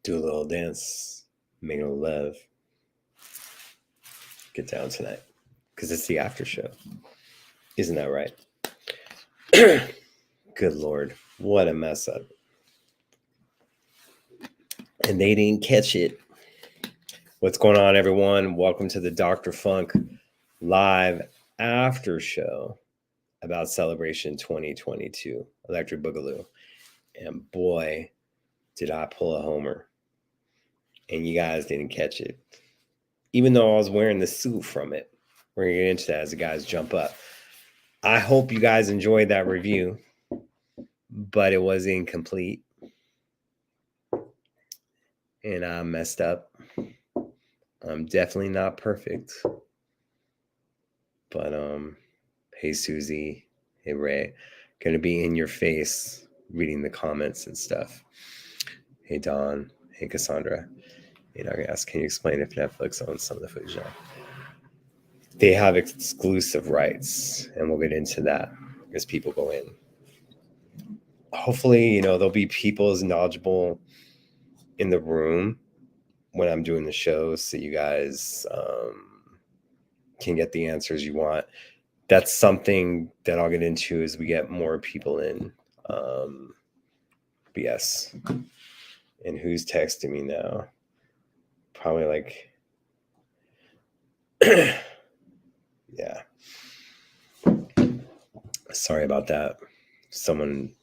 Do a little dance, make a little love, get down tonight, because it's the after show. Isn't that right? Good Lord, what a mess up. And they didn't catch it. What's going on, everyone? Welcome to the Dr. Funk live after show about Celebration 2022, Electric Boogaloo. And boy, did I pull a homer. And you guys didn't catch it. Even though I was wearing the suit from it. We're going to get into that as the guys jump up. I hope you guys enjoyed that review, but it was incomplete. And I messed up. I'm definitely not perfect. But hey Susie, hey Ray, gonna be in your face reading the comments and stuff. Hey Don, hey Cassandra. Hey Nagask, can you explain if Netflix owns some of the footage now? They have exclusive rights, and we'll get into that as people go in. Hopefully, there'll be people as knowledgeable in the room when I'm doing the show, so you guys can get the answers you want. That's something that I'll get into as we get more people in. But yes. And who's texting me now? Probably like, yeah. Sorry about that. Someone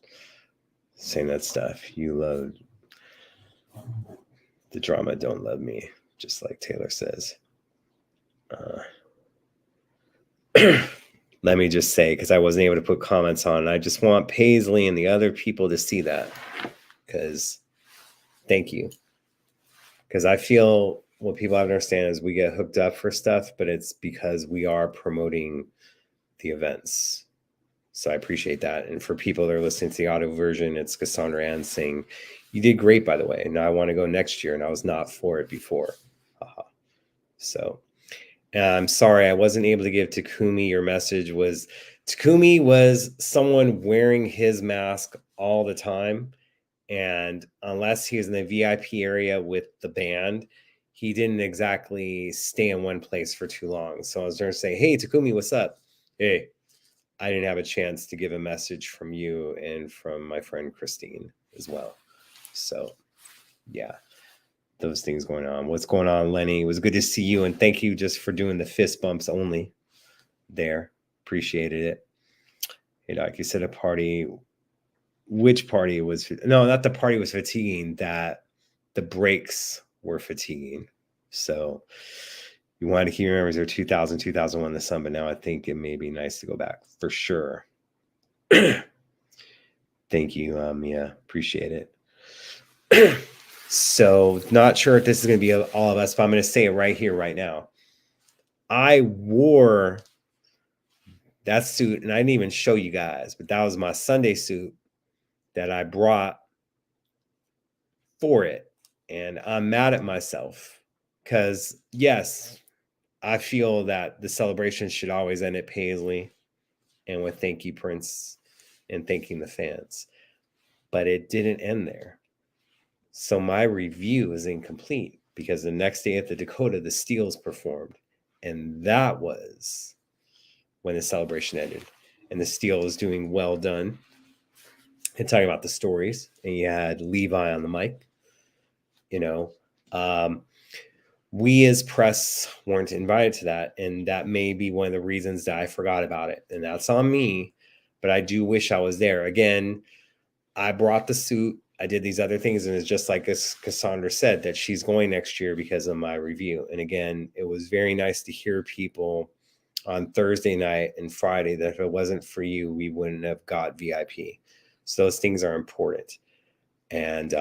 saying that stuff. You love the drama, don't love me, just like Taylor says. Let me just say, because I wasn't able to put comments on, I just want Paisley and the other people to see that. Because thank you. Because I feel what people have to understand is we get hooked up for stuff, but it's because we are promoting the events. So I appreciate that. And for people that are listening to the audio version, it's Cassandra Ann saying, you did great, by the way. Now I want to go next year, and I was not for it before. So I'm sorry I wasn't able to give Takumi your message. Takumi was someone wearing his mask all the time. And unless he was in the VIP area with the band, he didn't exactly stay in one place for too long. So I was going to say, hey, Takumi, what's up? Hey, I didn't have a chance to give a message from you and from my friend Christine as well. So, yeah, those things going on. What's going on, Lenny? It was good to see you. And thank you just for doing the fist bumps only there. Appreciated it. Hey, Doc, you said a party. Which party was? No, not the party was fatiguing. That the breaks were fatiguing. So you wanted to keep your memories of 2000, 2001, the sun, but now I think it may be nice to go back for sure. Thank you, Mia. Appreciate it. So not sure if this is going to be all of us, but I'm going to say it right here, right now. I wore that suit, and I didn't even show you guys, but that was my Sunday suit that I brought for it. And I'm mad at myself because, yes, I feel that the celebration should always end at Paisley and with thank you, Prince, and thanking the fans. But it didn't end there. So my review is incomplete because the next day at the Dakota, the Steels performed. And that was when the celebration ended. And the Steel was doing well done and talking about the stories. And you had Levi on the mic. We as press weren't invited to that. And that may be one of the reasons that I forgot about it. And that's on me. But I do wish I was there. Again, I brought the suit. I did these other things. And it's just like Cassandra said, that she's going next year because of my review. And again, it was very nice to hear people on Thursday night and Friday that if it wasn't for you, we wouldn't have got VIP. So those things are important. And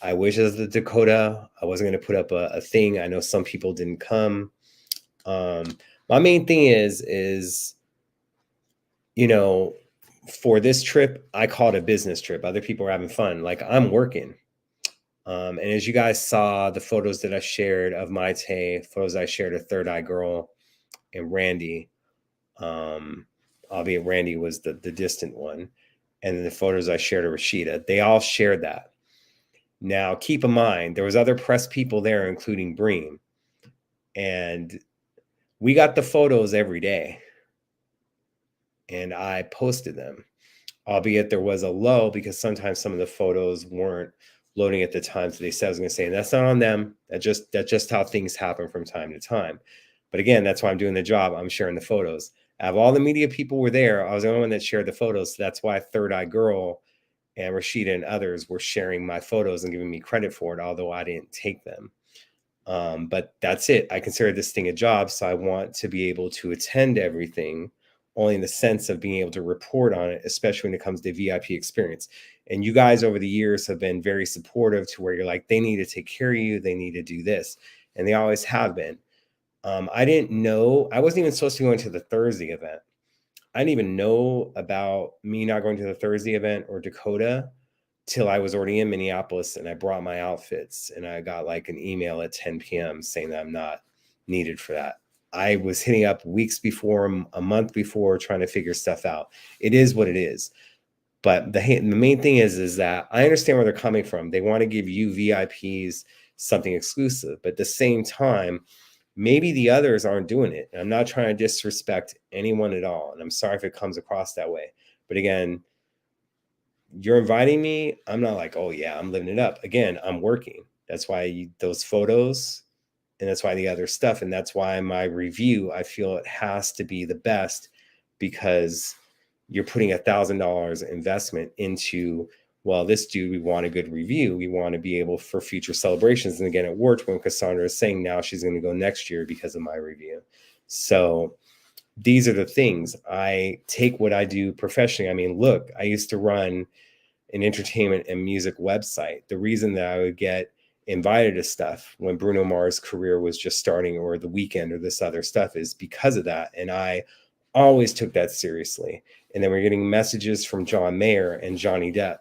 I wish as the Dakota, I wasn't going to put up a thing. I know some people didn't come. My main thing is, for this trip, I call it a business trip. Other people are having fun. Like I'm working. And as you guys saw the photos that I shared of Mai Tay, photos I shared of Third Eye Girl and Randy, albeit Randy was the distant one. And then the photos I shared of Rashida, they all shared that. Now, keep in mind, there was other press people there, including Bream, and we got the photos every day, and I posted them, albeit there was a lull because sometimes some of the photos weren't loading at the time. So they said, I was going to say, and that's not on them. That's just how things happen from time to time. But again, that's why I'm doing the job. I'm sharing the photos. Out of all the media people were there, I was the only one that shared the photos. So that's why Third Eye Girl and Rashida and others were sharing my photos and giving me credit for it, although I didn't take them. But that's it. I consider this thing a job, so I want to be able to attend everything, only in the sense of being able to report on it, especially when it comes to VIP experience. And you guys over the years have been very supportive to where you're like, they need to take care of you, they need to do this, and they always have been. I didn't know, I wasn't even supposed to go into the Thursday event. I didn't even know about me not going to the Thursday event or Dakota till I was already in Minneapolis, and I brought my outfits, and I got like an email at 10 p.m. saying that I'm not needed for that. I was hitting up weeks before, a month before, trying to figure stuff out. It is what it is. But the main thing is that I understand where they're coming from. They want to give you VIPs something exclusive, but at the same time, maybe the others aren't doing it. And I'm not trying to disrespect anyone at all, and I'm sorry if it comes across that way. But again, you're inviting me. I'm not like, oh yeah, I'm living it up. Again, I'm working. That's why those photos, and that's why the other stuff, and that's why my review, I feel it has to be the best, because you're putting $1,000 investment into, well, this dude, we want a good review. We want to be able for future celebrations. And again, it worked when Cassandra is saying now she's going to go next year because of my review. So these are the things. I take what I do professionally. I mean, look, I used to run an entertainment and music website. The reason that I would get invited to stuff when Bruno Mars' career was just starting, or The Weeknd, or this other stuff, is because of that. And I always took that seriously. And then we're getting messages from John Mayer and Johnny Depp.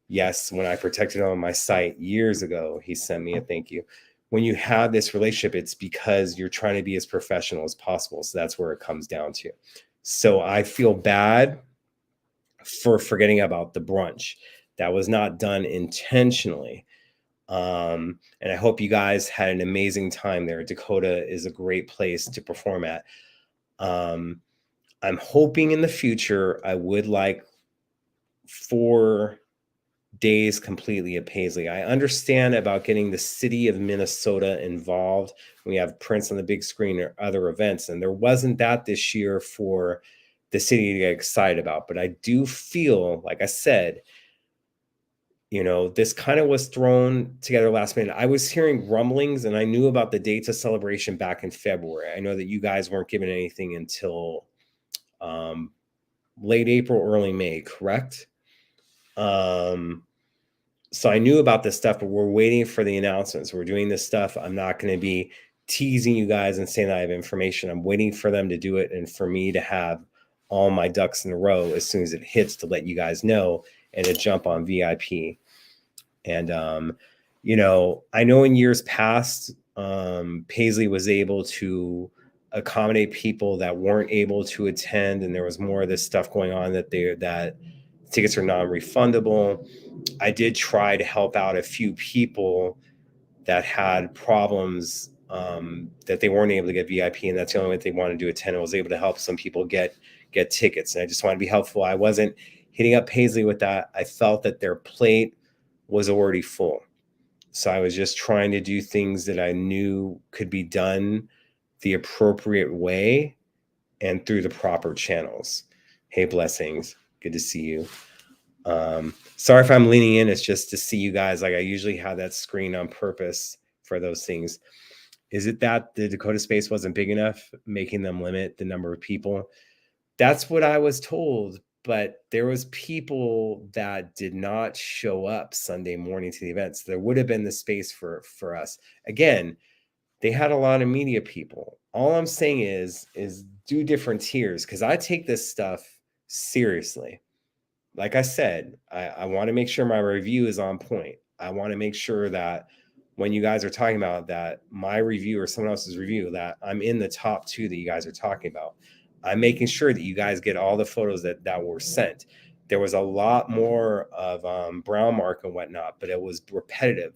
Yes, when I protected him on my site years ago, he sent me a thank you. When you have this relationship, it's because you're trying to be as professional as possible. So that's where it comes down to. So I feel bad for forgetting about the brunch. That was not done intentionally. And I hope you guys had an amazing time there. Dakota is a great place to perform at. I'm hoping in the future I would like 4 days completely at Paisley. I understand about getting the city of Minnesota involved. We have Prince on the big screen or other events, and there wasn't that this year for the city to get excited about. But I do feel, like I said, this kind of was thrown together last minute. I was hearing rumblings, and I knew about the dates of celebration back in February. I know that you guys weren't given anything until late April, early May, correct? So I knew about this stuff, but we're waiting for the announcements. We're doing this stuff. I'm not going to be teasing you guys and saying that I have information. I'm waiting for them to do it, and for me to have all my ducks in a row as soon as it hits to let you guys know and to jump on VIP. And, I know in years past, Paisley was able to accommodate people that weren't able to attend, and there was more of this stuff going on that tickets are non-refundable. I did try to help out a few people that had problems, that they weren't able to get VIP, and that's the only way they wanted to attend. I was able to help some people get tickets, and I just want to be helpful. I wasn't hitting up Paisley with that. I felt that their plate was already full. So I was just trying to do things that I knew could be done the appropriate way and through the proper channels. Hey, blessings. Good to see you. Sorry if I'm leaning in. It's just to see you guys. Like, I usually have that screen on purpose for those things. Is it that the Dakota space wasn't big enough, making them limit the number of people? That's what I was told. But there was people that did not show up Sunday morning to the events. There would have been the space for us. Again, they had a lot of media people. All I'm saying is do different tiers, because I take this stuff seriously. Like I said, I want to make sure my review is on point. I want to make sure that when you guys are talking about that, my review or someone else's review, that I'm in the top 2 that you guys are talking about. I'm making sure that you guys get all the photos that were sent. there was a lot more of brown mark and whatnot, but it was repetitive.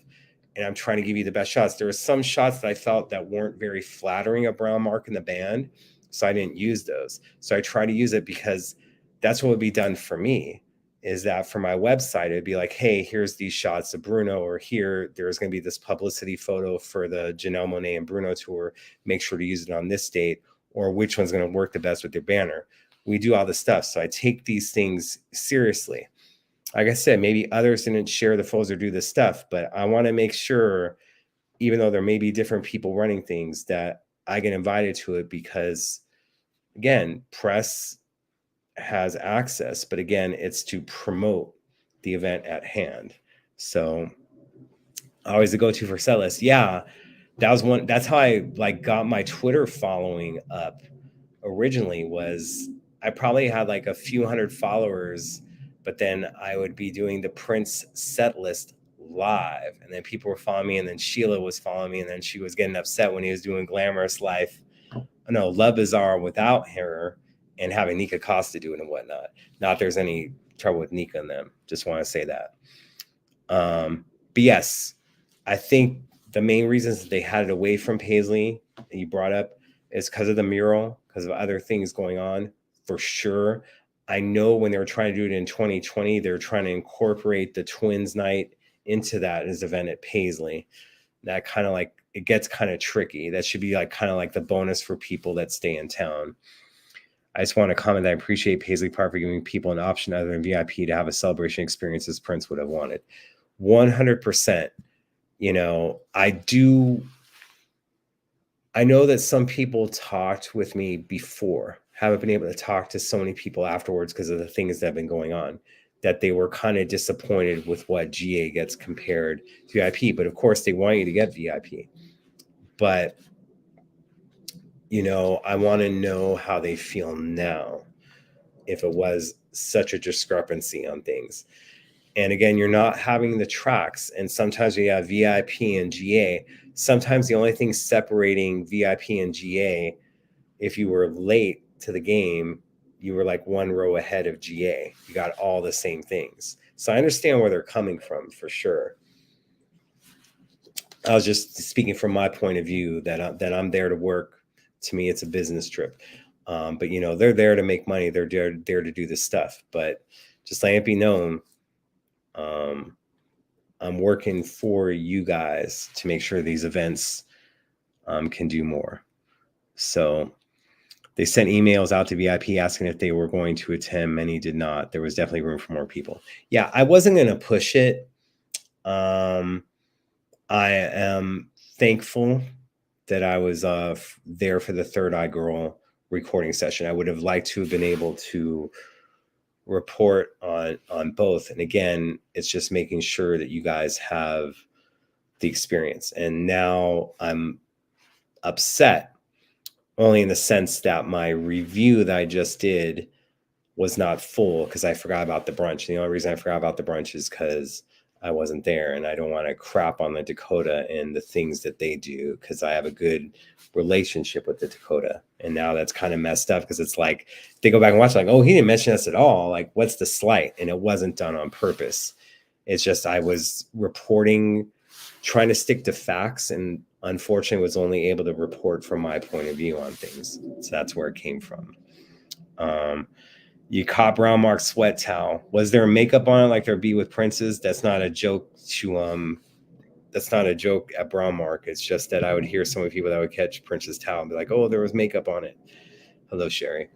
And I'm trying to give you the best shots. There were some shots that I felt that weren't very flattering of brown mark in the band, so I didn't use those. So I try to use it because that's what would be done for me, is that for my website, it'd be like, hey, here's these shots of Bruno, or here, there's going to be this publicity photo for the Janelle Monáe and Bruno tour. Make sure to use it on this date, or which one's going to work the best with your banner. We do all this stuff. So I take these things seriously. Like I said, maybe others didn't share the photos or do this stuff, but I want to make sure, even though there may be different people running things, that I get invited to it, because again, press has access, but again, it's to promote the event at hand. So always the go-to for set list. Yeah, that's how I like got my Twitter following up originally. Was I probably had like a few hundred followers, but then I would be doing the Prince set list live, and then people were following me, and then Sheila was following me, and then she was getting upset when he was doing Glamorous Life. No, Love Bizarre without her, and having Nika Costa do it and whatnot. Not there's any trouble with Nika and them. Just want to say that. But yes, I think the main reasons that they had it away from Paisley that you brought up is because of the mural, because of other things going on, for sure. I know when they were trying to do it in 2020, they were trying to incorporate the Twins night into that as event at Paisley. That kind of like, it gets kind of tricky. That should be like kind of like the bonus for people that stay in town. I just want to comment that I appreciate Paisley Park for giving people an option other than VIP to have a celebration experience as Prince would have wanted. 100%. You know, I know that some people talked with me before, haven't been able to talk to so many people afterwards because of the things that have been going on, that they were kind of disappointed with what GA gets compared to VIP. But of course, they want you to get VIP. But, you know, I want to know how they feel now, if it was such a discrepancy on things. And again, you're not having the tracks. And sometimes we have VIP and GA. Sometimes the only thing separating VIP and GA, if you were late to the game, you were like one row ahead of GA. You got all the same things. So I understand where they're coming from, for sure. I was just speaking from my point of view that I'm there to work. To me, it's a business trip. But, you know, they're there to make money. They're there to do this stuff. But just let it be known, I'm working for you guys to make sure these events can do more. So they sent emails out to VIP asking if they were going to attend. Many did not. There was definitely room for more people. Yeah, I wasn't going to push it. I am thankful that I was there for the Third Eye Girl recording session. I would have liked to have been able to report on both. And again, it's just making sure that you guys have the experience. And now I'm upset only in the sense that my review that I just did was not full because I forgot about the brunch. The only reason I forgot about the brunch is because I wasn't there, and I don't want to crap on the Dakota and the things that they do, because I have a good relationship with the Dakota. And now that's kind of messed up, because it's like they go back and watch, like, oh, he didn't mention us at all. Like, what's the slight? And it wasn't done on purpose. It's just I was reporting, trying to stick to facts, and unfortunately was only able to report from my point of view on things. So that's where it came from. You caught brown mark sweat towel. Was there makeup on it like there be with Prince's? That's not a joke to that's not a joke at brown mark. It's just that I would hear so many people that would catch Prince's towel and be like, oh, there was makeup on it. Hello, Sherry.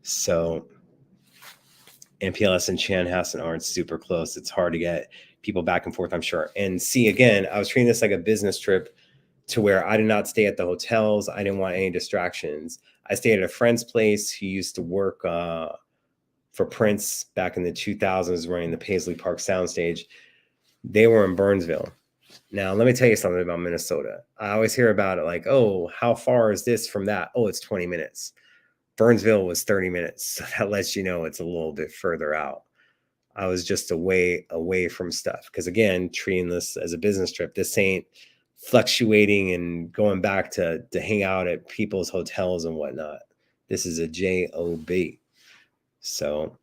So MPLS and Chanhassen aren't super close. It's hard to get people back and forth, I'm sure. And see, again, I was treating this like a business trip, to where I did not stay at the hotels. I didn't want any distractions. I stayed at a friend's place who used to work for Prince back in the 2000s, running the Paisley Park soundstage. They were in Burnsville. Now, let me tell you something about Minnesota. I always hear about it like, oh, how far is this from that? Oh, it's 20 minutes. Burnsville was 30 minutes. So that lets you know it's a little bit further out. I was just away from stuff. Because again, treating this as a business trip, this ain't fluctuating and going back to hang out at people's hotels and whatnot. This is a job. So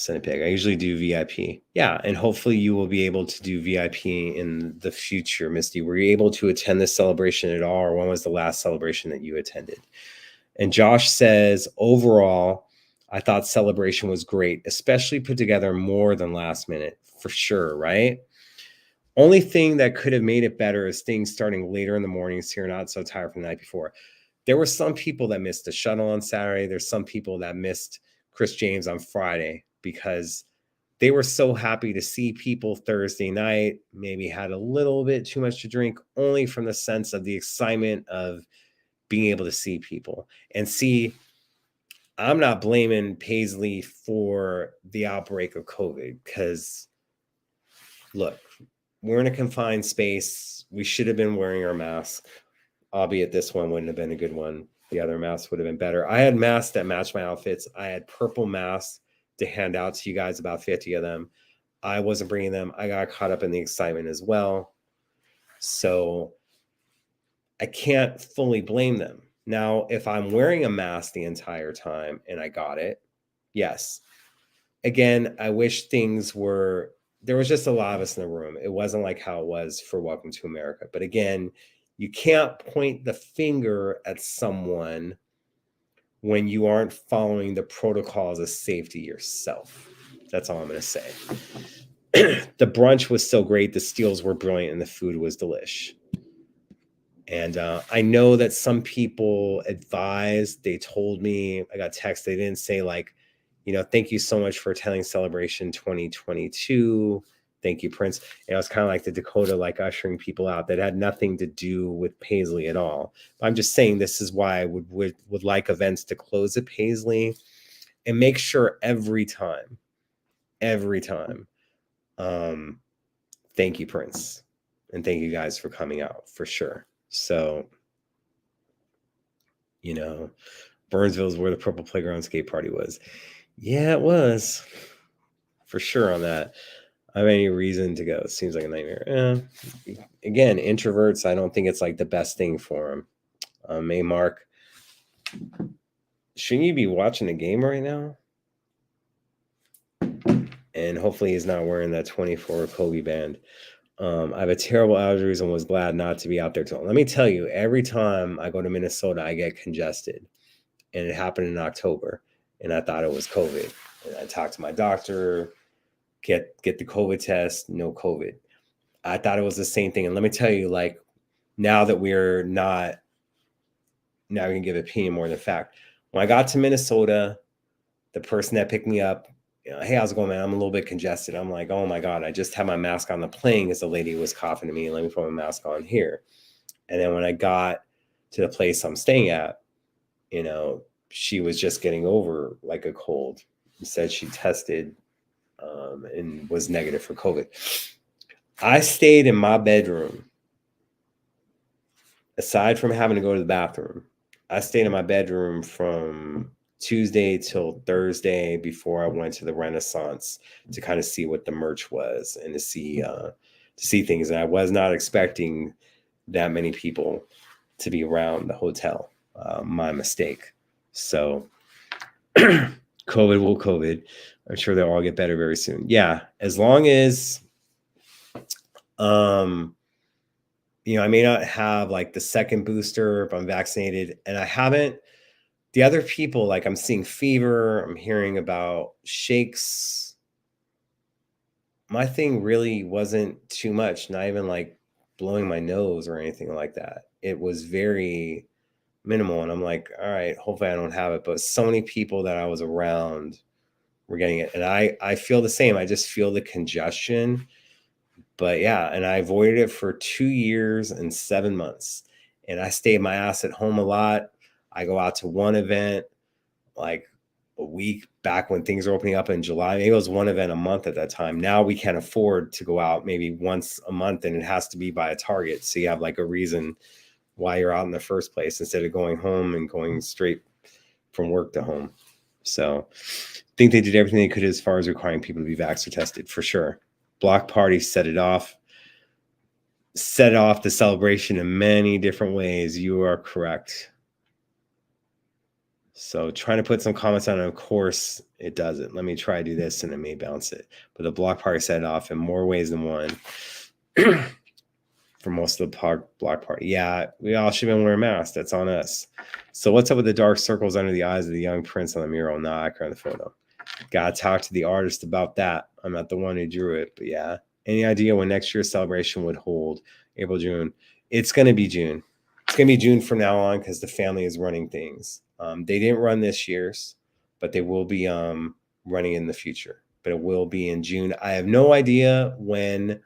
Send a pic. I usually do VIP. Yeah, and hopefully you will be able to do VIP in the future, Misty. Were you able to attend this celebration at all, or when was the last celebration that you attended? And Josh says, overall, I thought celebration was great, especially put together more than last minute, for sure, right? Only thing that could have made it better is things starting later in the mornings here, not so tired from the night before. There were some people that missed the shuttle on Saturday. There's some people that missed Chris James on Friday because they were so happy to see people Thursday night, maybe had a little bit too much to drink, only from the sense of the excitement of being able to see people. And see, I'm not blaming Paisley for the outbreak of COVID because, look, we're in a confined space. We should have been wearing our mask, albeit this one wouldn't have been a good one. The other masks would have been better. I had masks that matched my outfits. I had purple masks to hand out to you guys, about 50 of them. I wasn't bringing them. I got caught up in the excitement as well. So I can't fully blame them. Now, if I'm wearing a mask the entire time and I got it, yes. Again, I wish things were, there was just a lot of us in the room. It wasn't like how it was for Welcome to America. But again, you can't point the finger at someone when you aren't following the protocols of safety yourself. That's all I'm going to say. The brunch was so great. The steals were brilliant and the food was delish. And I know that some people advised, they told me, I got text, they didn't say like, you know, thank you so much for attending Celebration 2022. Thank you, Prince. And it was kind of like the Dakota, like ushering people out that had nothing to do with Paisley at all. But I'm just saying this is why I would like events to close at Paisley and make sure every time, thank you, Prince. And thank you guys for coming out for sure. So, you know, Burnsville is where the Purple Playground skate party was. Yeah, it was for sure on that. I have any reason to go. It seems like a nightmare. Again, introverts, I don't think it's like the best thing for them. May Mark, shouldn't you be watching the game right now? And hopefully he's not wearing that 24 Kobe band. I have a terrible allergies and was glad not to be out there. Let me tell you, every time I go to Minnesota, I get congested. And it happened in October. And I thought it was COVID. And I talked to my doctor, get the COVID test, no COVID. I thought it was the same thing. And let me tell you, like, now that we're not, now we can give opinion more than fact. When I got to Minnesota, the person that picked me up, you know, hey, how's it going, man? I'm a little bit congested. I'm like, oh my God, I just had my mask on the plane as the lady was coughing to me. Let me put my mask on here. And then when I got to the place I'm staying at, you know, she was just getting over like a cold. Said she tested and was negative for COVID. I stayed in my bedroom. Aside from having to go to the bathroom, I stayed in my bedroom from Tuesday till Thursday before I went to the Renaissance to kind of see what the merch was and to see things. And I was not expecting that many people to be around the hotel. My mistake. So COVID will COVID. I'm sure they'll all get better very soon. Yeah, as long as you know, I may not have like the second booster if I'm vaccinated, and I haven't. The other people, like I'm seeing fever, I'm hearing about shakes. My thing really wasn't too much, not even like blowing my nose or anything like that. It was very minimal. And I'm like, all right, hopefully I don't have it. But so many people that I was around were getting it. And I feel the same. I just feel the congestion. But yeah, and I avoided it for 2 years and 7 months. And I stayed my ass at home a lot. I go out to one event like a week back when things are opening up in July. Maybe it was one event a month at that time. Now we can't afford to go out maybe once a month, and it has to be by a Target. So you have like a reason why you're out in the first place instead of going home and going straight from work to home. So I think they did everything they could as far as requiring people to be vaxxed or tested, for sure. Block Party set off the celebration in many different ways. You are correct. So trying to put some comments on it, of course it doesn't. Let me try to do this and it may bounce it. But the block party set it off in more ways than one. For most of the block party. Yeah, we all should have been wearing masks. That's on us. So what's up with the dark circles under the eyes of the young prince on the mural? Not accurate on the photo. Gotta talk to the artist about that. I'm not the one who drew it, but yeah. Any idea when next year's celebration would hold? April, June. It's going to be June. It's going to be June from now on because the family is running things. They didn't run this year's, but they will be running in the future. But it will be in June. I have no idea when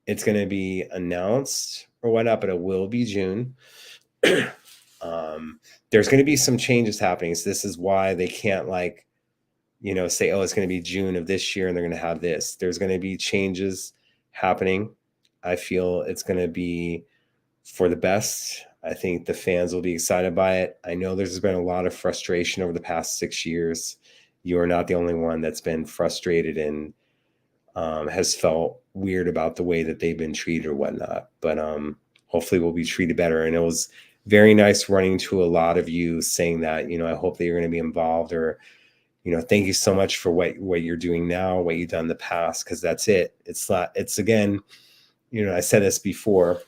it's going to be announced or whatnot, but it will be June. There's going to be some changes happening. So this is why they can't say, oh, it's going to be June of this year and they're going to have this. There's going to be changes happening. I feel it's going to be for the best. I think the fans will be excited by it. I know there's been a lot of frustration over the past 6 years. You are not the only one that's been frustrated and has felt weird about the way that they've been treated or whatnot. But hopefully we'll be treated better. And it was very nice running to a lot of you saying that, I hope that you're going to be involved, or thank you so much for what you're doing now, what you've done in the past, because that's it. It's again, I said this before.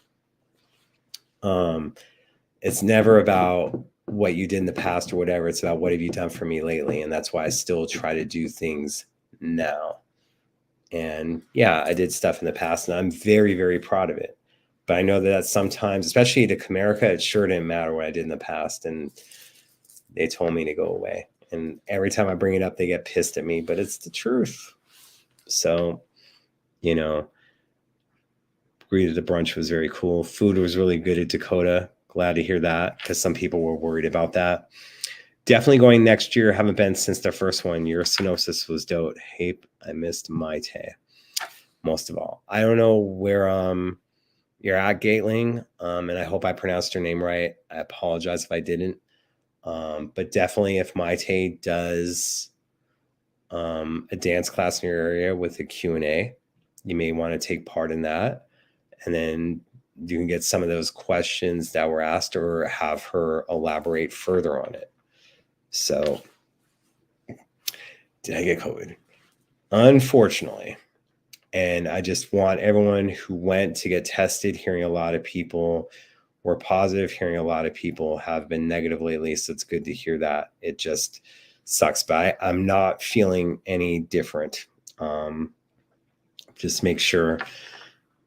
It's never about what you did in the past or whatever. It's about what have you done for me lately. And that's why I still try to do things now. And yeah, I did stuff in the past and I'm very, very proud of it. But I know that sometimes, especially to Comerica, it sure didn't matter what I did in the past. And they told me to go away. And every time I bring it up, they get pissed at me, but it's the truth. So, greeted the brunch was very cool. Food was really good at Dakota. Glad to hear that because some people were worried about that. Definitely going next year. Haven't been since the first one. Your synopsis was dope. Hey, I missed Maite. Most of all, I don't know where you're at, Gatling, and I hope I pronounced your name right. I apologize if I didn't. But definitely if Maite does a dance class in your area with a Q&A, you may want to take part in that. And then you can get some of those questions that were asked or have her elaborate further on it. So, did I get COVID? Unfortunately. And I just want everyone who went to get tested, hearing a lot of people were positive, hearing a lot of people have been negative lately. So it's good to hear that. It just sucks. But I'm not feeling any different. Just make sure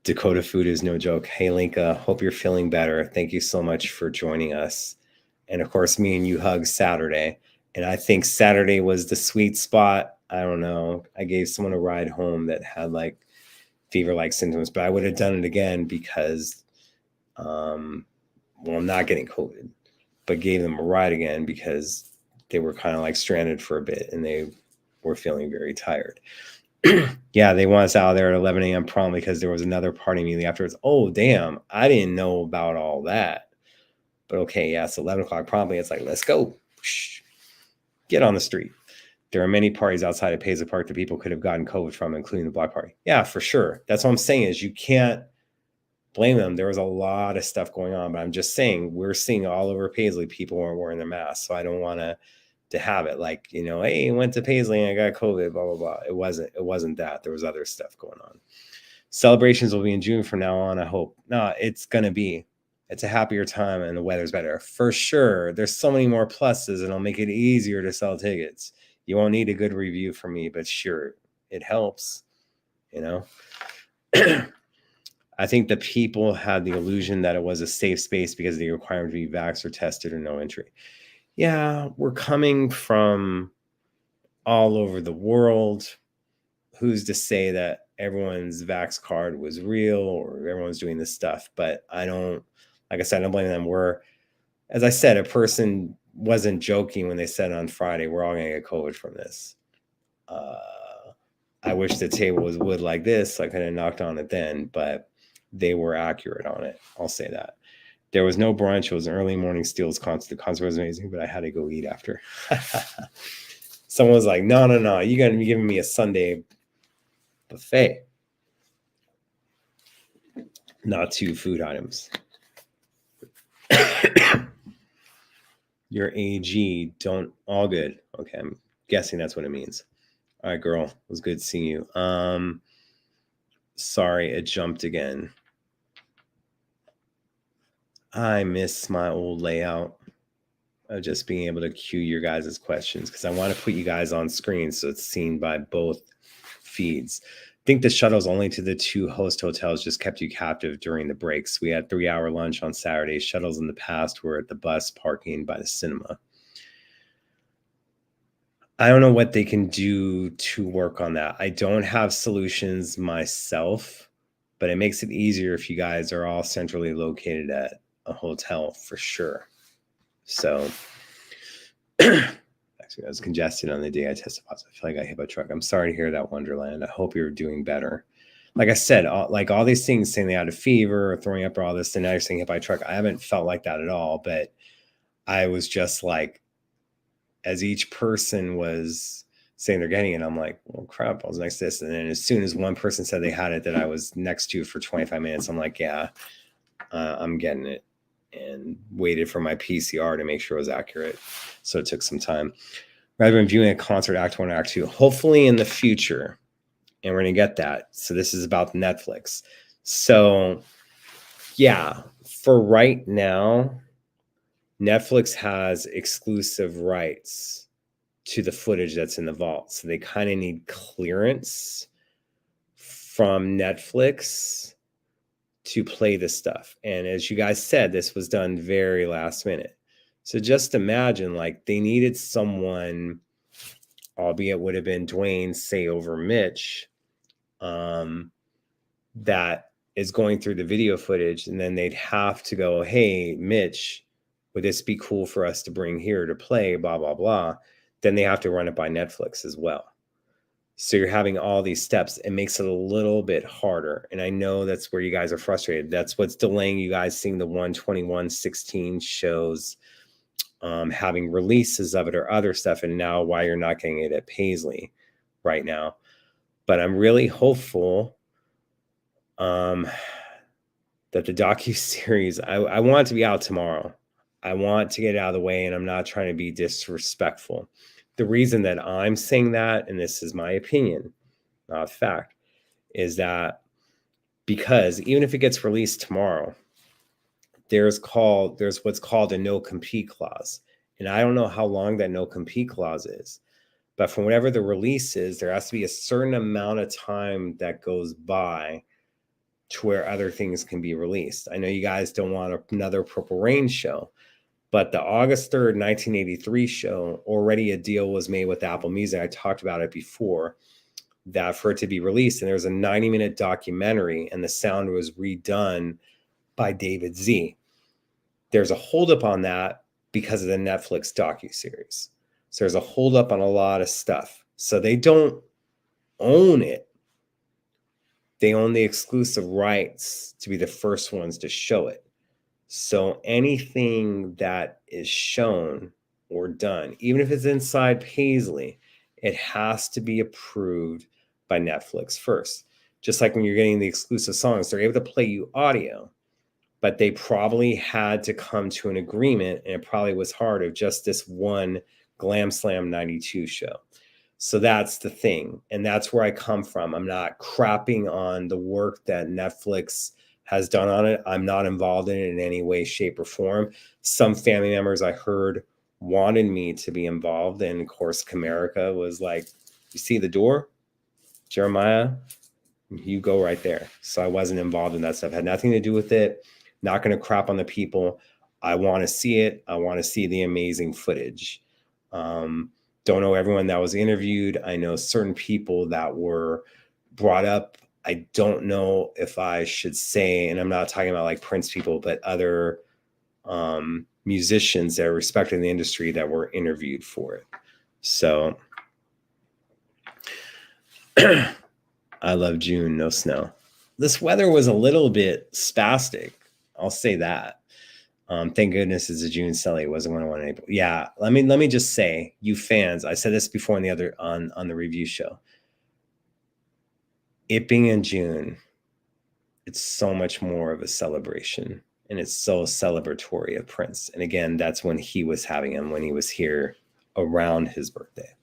Dakota food is no joke. Hey, Linka, hope you're feeling better. Thank you so much for joining us. And of course, me and you hugged Saturday. And I think Saturday was the sweet spot. I don't know. I gave someone a ride home that had fever-like symptoms, but I would have done it again because, I'm not getting COVID, but gave them a ride again because they were kind of stranded for a bit and they were feeling very tired. Yeah, they want us out of there at 11 a.m. prom because there was another party immediately afterwards. Oh, damn. I didn't know about all that. But okay, yeah, it's 11 o'clock promptly. It's let's go. Get on the street. There are many parties outside of Paisley Park that people could have gotten COVID from, including the block party. Yeah, for sure. That's what I'm saying is you can't blame them. There was a lot of stuff going on, but I'm just saying we're seeing all over Paisley people weren't wearing their masks. So I don't want to have it hey, went to Paisley and I got COVID, blah, blah, blah. It wasn't that. There was other stuff going on. Celebrations will be in June from now on, I hope. No, it's going to be. It's a happier time and the weather's better. For sure. There's so many more pluses and it'll make it easier to sell tickets. You won't need a good review from me, but sure, it helps, I think the people had the illusion that it was a safe space because they required to be vaxxed or tested or no entry. Yeah, we're coming from all over the world. Who's to say that everyone's vax card was real or everyone's doing this stuff? But I don't blame them. As I said, a person wasn't joking when they said on Friday, we're all going to get COVID from this. I wish the table was wood like this. I could have knocked on it then, but they were accurate on it. I'll say that. There was no brunch. It was an early morning Steel's concert. The concert was amazing, but I had to go eat after. Someone was like, no, you're going to be giving me a Sunday buffet. Not 2 food items. Your AG, don't, all good. Okay, I'm guessing that's what it means. All right, girl, it was good seeing you. Sorry, it jumped again. I miss my old layout of just being able to queue your guys' questions because I want to put you guys on screen so it's seen by both feeds. I think the shuttles only to the 2 host hotels just kept you captive during the breaks. We had 3-hour lunch on Saturday. Shuttles in the past were at the bus parking by the cinema. I don't know what they can do to work on that. I don't have solutions myself, but it makes it easier if you guys are all centrally located at a hotel for sure. So actually, I was congested on the day I tested positive. I feel like I hit a truck. I'm sorry to hear that, Wonderland. I hope you're doing better. Like I said, all these things saying they had a fever or throwing up or all this, and now you're saying hit by a truck. I haven't felt like that at all, but I was just like, as each person was saying they're getting it, I'm like, well, crap, I was next to this. And then as soon as one person said they had it that I was next to for 25 minutes, I'm like, yeah, I'm getting it. And waited for my PCR to make sure it was accurate. So it took some time. Rather than viewing a concert, Act 1 or Act 2, hopefully in the future, and we're going to get that. So this is about Netflix. So yeah, for right now, Netflix has exclusive rights to the footage that's in the vault. So they kind of need clearance from Netflix to play this stuff. And as you guys said, this was done very last minute. So just imagine, like, they needed someone, albeit would have been Dwayne, say over Mitch, that is going through the video footage, and then they'd have to go, hey, Mitch, would this be cool for us to bring here to play, blah, blah, blah. Then they have to run it by Netflix as well. So you're having all these steps. It makes it a little bit harder. And I know that's where you guys are frustrated. That's what's delaying you guys seeing the 121/16 shows, having releases of it or other stuff. And now why you're not getting it at Paisley right now. But I'm really hopeful that the docuseries, I want it to be out tomorrow. I want to get it out of the way, and I'm not trying to be disrespectful. The reason that I'm saying that, and this is my opinion, not fact, is that because even if it gets released tomorrow, there's what's called a no compete clause. And I don't know how long that no compete clause is, but from whatever the release is, there has to be a certain amount of time that goes by to where other things can be released. I know you guys don't want another Purple Rain show, but the August 3rd, 1983 show, already a deal was made with Apple Music. I talked about it before, that for it to be released. And there was a 90-minute documentary, and the sound was redone by David Z. There's a holdup on that because of the Netflix docuseries. So there's a holdup on a lot of stuff. So they don't own it. They own the exclusive rights to be the first ones to show it. So anything that is shown or done, even if it's inside Paisley, it has to be approved by Netflix first. Just like when you're getting the exclusive songs, they're able to play you audio, but they probably had to come to an agreement, and it probably was hard, of just this one Glam Slam 92 show. So that's the thing. And that's where I come from. I'm not crapping on the work that Netflix has done on it. I'm not involved in it in any way, shape, or form. Some family members I heard wanted me to be involved. And of course, Comerica was like, you see the door, Jeremiah, you go right there. So I wasn't involved in that stuff. Had nothing to do with it. Not going to crap on the people. I want to see it. I want to see the amazing footage. Don't know everyone that was interviewed. I know certain people that were brought up. I don't know if I should say, and I'm not talking about like Prince people, but other musicians that are respected in the industry that were interviewed for it. So I love June, no snow. This weather was a little bit spastic. I'll say that. Thank goodness it's a June Sully. It wasn't when I went in April. Yeah, let me just say, you fans, I said this before on the review show. It being in June, it's so much more of a celebration And it's so celebratory of Prince. And again, that's when he was having him, when he was here around his birthday.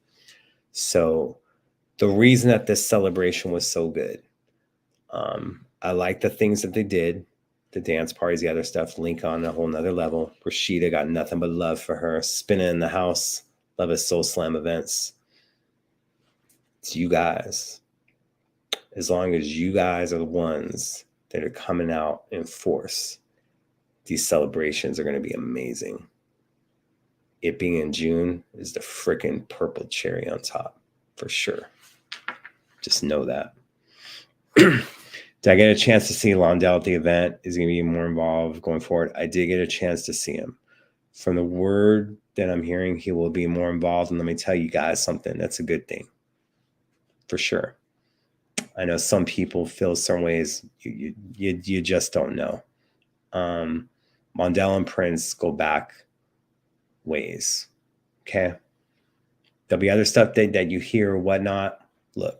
So the reason that this celebration was so good, I like the things that they did, the dance parties, the other stuff, Link on a whole nother level. Rashida got nothing but love for her. Spinning in the house, love his Soul Slam events. It's you guys. As long as you guys are the ones that are coming out in force, these celebrations are going to be amazing. It being in June is the freaking purple cherry on top, for sure. Just know that. Did I get a chance to see Londell at the event? Is he going to be more involved going forward? I did get a chance to see him. From the word that I'm hearing, he will be more involved. And let me tell you guys something. That's a good thing. For sure. I know some people feel certain ways. You just don't know. Mondell and Prince go back ways. Okay. There'll be other stuff that you hear or whatnot. Look.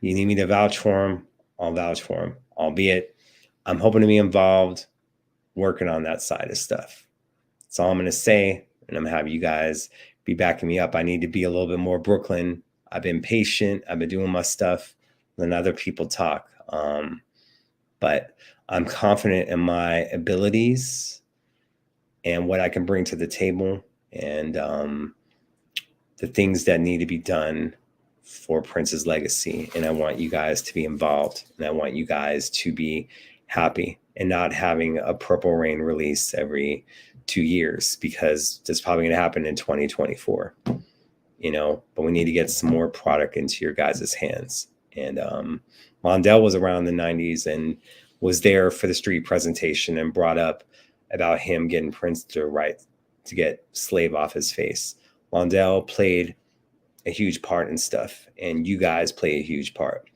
You need me to vouch for him, I'll vouch for him. Albeit, I'm hoping to be involved working on that side of stuff. That's all I'm going to say, and I'm going to have you guys be backing me up. I need to be a little bit more Brooklyn. I've been patient. I've been doing my stuff. Then other people talk. But I'm confident in my abilities and what I can bring to the table, and the things that need to be done for Prince's legacy. And I want you guys to be involved, and I want you guys to be happy and not having a Purple Rain release every 2 years, because that's probably going to happen in 2024, but we need to get some more product into your guys' hands. And Mondell was around the 90s and was there for the street presentation and brought up about him getting Prince to get Slave off his face. Mondell played a huge part in stuff, and you guys play a huge part,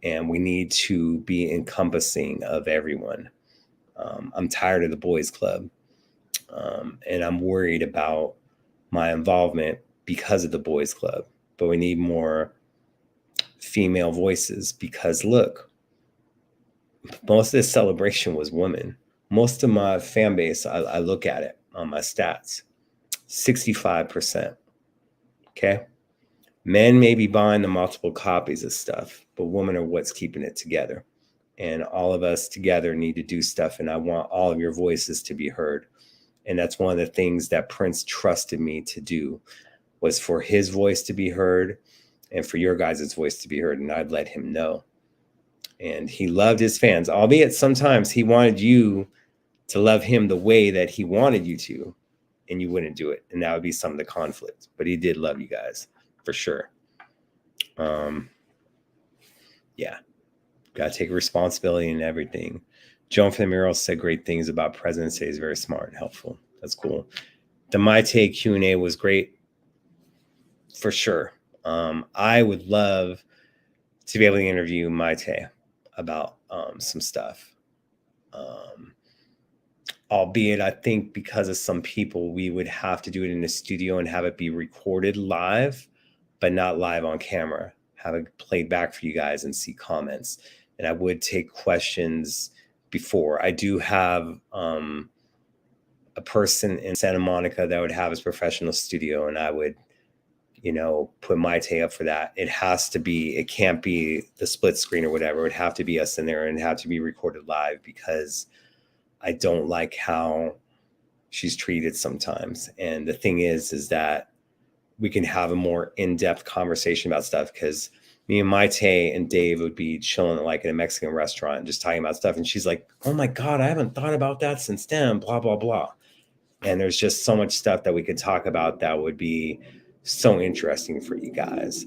and we need to be encompassing of everyone. I'm tired of the boys club, and I'm worried about my involvement because of the boys club, but we need more female voices, because look, most of this celebration was women. Most of my fan base, I look at it on my stats, 65%. Okay. Men may be buying the multiple copies of stuff, but women are what's keeping it together. And all of us together need to do stuff. And I want all of your voices to be heard. And that's one of the things that Prince trusted me to do, was for his voice to be heard and for your guys' voice to be heard. And I'd let him know. And he loved his fans, albeit sometimes he wanted you to love him the way that he wanted you to, and you wouldn't do it. And that would be some of the conflict. But he did love you guys. For sure. Yeah. Got to take responsibility in everything. Joan from the Mural said great things about President's Day. Is very smart and helpful. That's cool. The Maite Q&A was great. For sure. I would love to be able to interview Maite about some stuff. Albeit, I think because of some people, we would have to do it in the studio and have it be recorded live, but not live on camera. Have it played back for you guys and see comments. And I would take questions before. I do have a person in Santa Monica that would have his professional studio, and I would, put Maite up for that. It can't be the split screen or whatever. It would have to be us in there and have to be recorded live, because I don't like how she's treated sometimes. And the thing is that we can have a more in-depth conversation about stuff, because me and Maite and Dave would be chilling like in a Mexican restaurant and just talking about stuff. And she's like, oh my God, I haven't thought about that since then, blah, blah, blah. And there's just so much stuff that we could talk about that would be so interesting for you guys.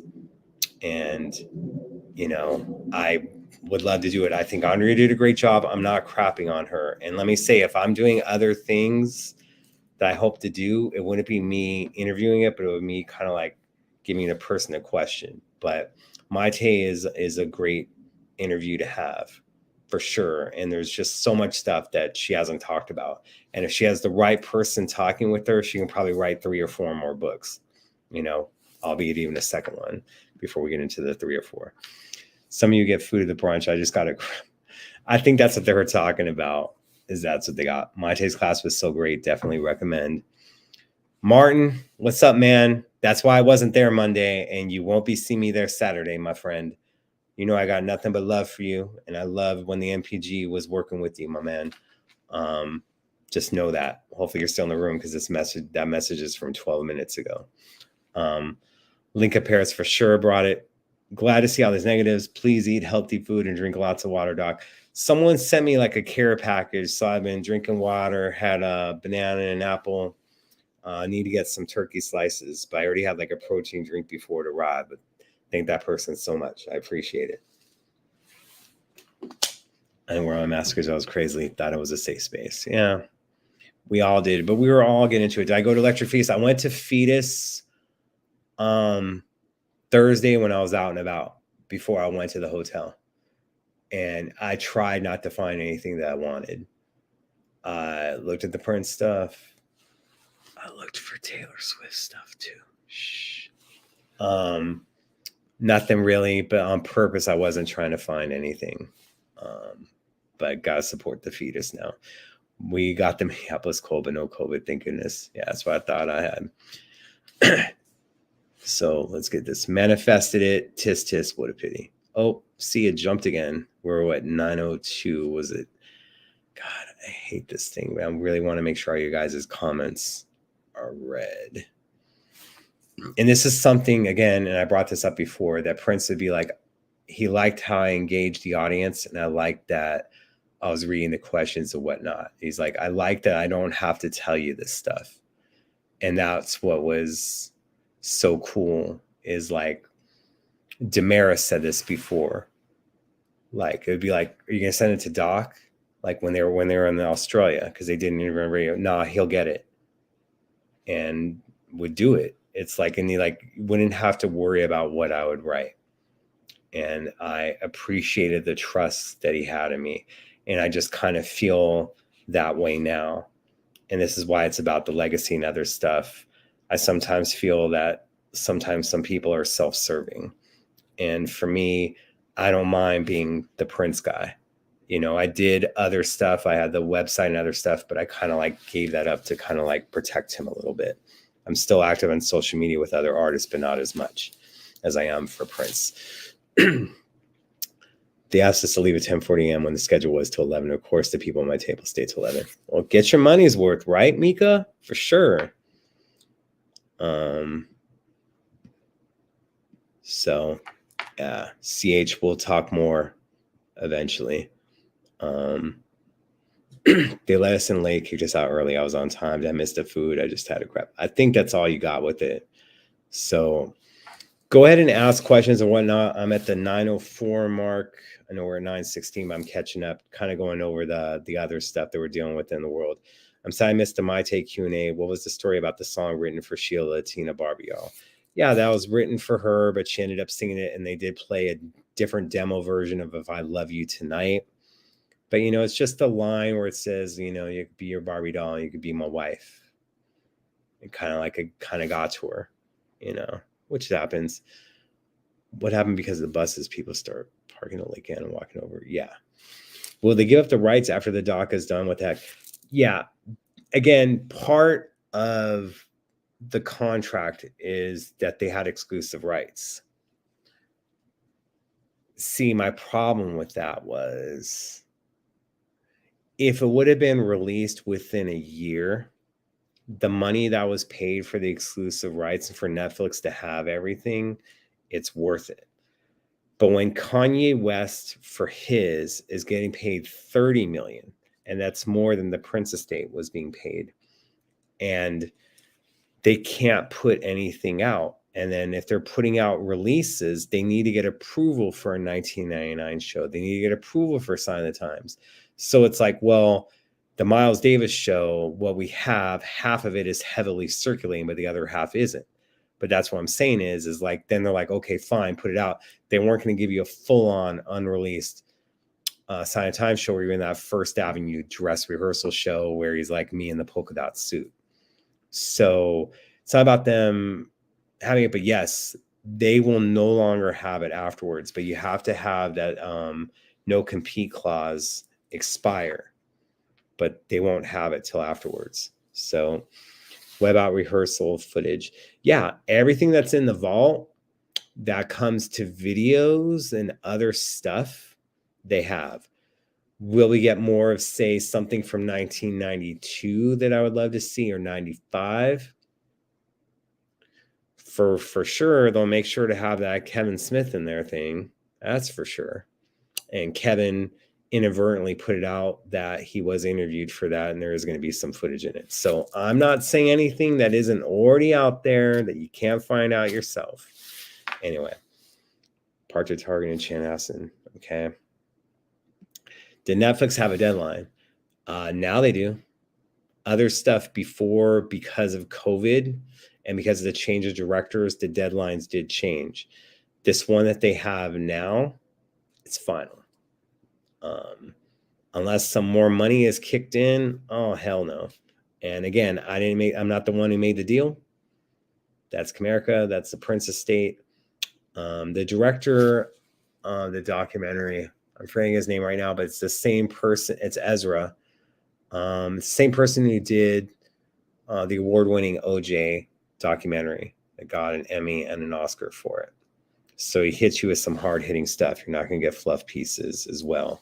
And, I would love to do it. I think Andrea did a great job. I'm not crapping on her. And let me say, if I'm doing other things that I hope to do, it wouldn't be me interviewing it, but it would be me kind of like giving a person a question. But Maite is a great interview to have, for sure. And there's just so much stuff that she hasn't talked about. And if she has the right person talking with her, she can probably write 3 or 4 more books, albeit even a second one before we get into the 3 or 4. Some of you get food at the brunch. I just got I think that's what they were talking about. Is that's what they got. My taste class was so great. Definitely recommend. Martin, what's up, man? That's why I wasn't there Monday, and you won't be seeing me there Saturday, my friend. You know I got nothing but love for you, and I love when the MPG was working with you, my man. Just know that. Hopefully you're still in the room because that message is from 12 minutes ago. Linka Paris for sure brought it. Glad to see all these negatives. Please eat healthy food and drink lots of water, Doc. Someone sent me like a care package, so I've been drinking water, had a banana and an apple. I need to get some turkey slices, but I already had like a protein drink before it arrived. But thank that person so much. I appreciate it. And where I'm massacres, I was crazy. Thought it was a safe space. Yeah, we all did, but we were all getting into it. Did I go to Electric Feast? I went to Fetus Thursday when I was out and about before I went to the hotel. And I tried not to find anything that I wanted. I looked at the Prince stuff. I looked for Taylor Swift stuff too. Shh. Nothing really, but on purpose, I wasn't trying to find anything. But gotta support the Fetus now. We got the Minneapolis cold, but no COVID, thank goodness. Yeah, that's what I thought I had. So let's get this. Manifested it. Tis, tis, what a pity. Oh, see, it jumped again. We're at 9:02, was it? God, I hate this thing. I really want to make sure all your guys' comments are read. And this is something, again, and I brought this up before, that Prince would be like, he liked how I engaged the audience, and I liked that I was reading the questions and whatnot. He's like, I like that I don't have to tell you this stuff. And that's what was so cool, is like, Damaris said this before. Like, it would be like, are you going to send it to Doc? Like when they were in Australia, because they didn't even remember. Nah, he'll get it. And would do it. It's like, and he like wouldn't have to worry about what I would write. And I appreciated the trust that he had in me. And I just kind of feel that way now. And this is why it's about the legacy and other stuff. I sometimes feel that sometimes some people are self-serving. And for me, I don't mind being the Prince guy. You know, I did other stuff. I had the website and other stuff, but I kind of like gave that up to kind of like protect him a little bit. I'm still active on social media with other artists, but not as much as I am for Prince. They asked us to leave at 10:40 a.m. when the schedule was to 11. Of course, the people on my table stayed to 11. Well, get your money's worth, right, Mika? For sure. So, yeah, CH, we'll talk more eventually. They let us in late, kicked us out early. I was on time. I missed the food. I just had to grab. I think that's all you got with it. So go ahead and ask questions and whatnot. I'm at the 9:04 mark. I know we're at 9:16, but I'm catching up, kind of going over the other stuff that we're dealing with in the world. I'm sorry I missed the My Take Q&A. What was the story about the song written for Sheila Tina Barbie, y'all? Yeah, that was written for her, but she ended up singing it, and they did play a different demo version of If I Love You Tonight. But, you know, it's just a line where it says, you know, you could be your Barbie doll, you could be my wife. It kind of got to her, you know, which happens. What happened because of the buses? People start parking the lake and walking over. Yeah. Will they give up the rights after the doc is done? What the heck? Yeah. Again, part of the contract is that they had exclusive rights. See, my problem with that was, if it would have been released within a year, the money that was paid for the exclusive rights and for Netflix to have everything, it's worth it. But when Kanye West for his is getting paid $30 million, and that's more than the Prince estate was being paid, and they can't put anything out. And then if they're putting out releases, they need to get approval for a 1999 show. They need to get approval for Sign of the Times. So it's like, well, the Miles Davis show, what we have, half of it is heavily circulating, but the other half isn't. But that's what I'm saying is like, then they're like, okay, fine, put it out. They weren't going to give you a full-on unreleased Sign of Time show, or even that First Avenue dress rehearsal show where he's like me in the polka dot suit. So it's not about them having it, but yes, they will no longer have it afterwards. But you have to have that no compete clause expire, but they won't have it till afterwards. So web out rehearsal footage. Yeah, everything that's in the vault that comes to videos and other stuff, they have. Will we get more of, say, something from 1992 that I would love to see, or 95? For sure, they'll make sure to have that Kevin Smith in their thing. That's for sure. And Kevin inadvertently put it out that he was interviewed for that, and there is going to be some footage in it. So I'm not saying anything that isn't already out there that you can't find out yourself. Anyway, Partridge Target and Chanhassen. Okay. Did Netflix have a deadline? Now they do. Other stuff before, because of COVID and because of the change of directors, the deadlines did change. This one that they have now, it's final. Unless some more money is kicked in, oh hell no. And again, I'm not the one who made the deal. That's Comerica. That's the Prince Estate. The director of the documentary, I'm forgetting his name right now, but it's the same person. It's Ezra. Same person who did the award-winning OJ documentary that got an Emmy and an Oscar for it. So he hits you with some hard-hitting stuff. You're not going to get fluff pieces as well.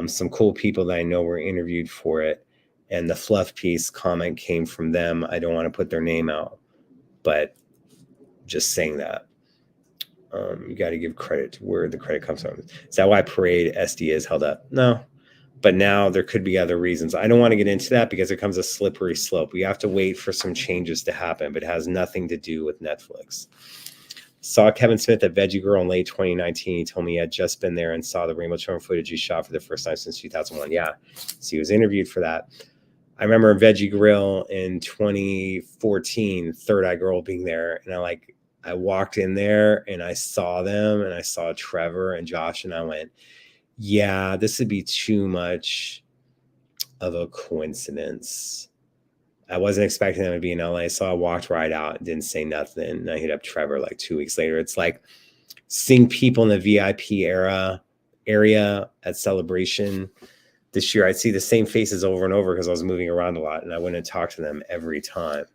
Some cool people that I know were interviewed for it, and the fluff piece comment came from them. I don't want to put their name out, but just saying that. You got to give credit to where the credit comes from. Is that why Parade SD is held up? No. But now there could be other reasons. I don't want to get into that because it comes a slippery slope. We have to wait for some changes to happen, but it has nothing to do with Netflix. Saw Kevin Smith at Veggie Girl in late 2019. He told me he had just been there and saw the Rainbow Children footage he shot for the first time since 2001. Yeah, so he was interviewed for that. I remember Veggie Grill in 2014, Third Eye Girl being there, and I walked in there and I saw them, and I saw Trevor and Josh, and I went, yeah, this would be too much of a coincidence. I wasn't expecting them to be in LA, so I walked right out and didn't say nothing. And I hit up Trevor like 2 weeks later. It's like seeing people in the VIP area at Celebration this year. I'd see the same faces over and over because I was moving around a lot, and I went and talked to them every time.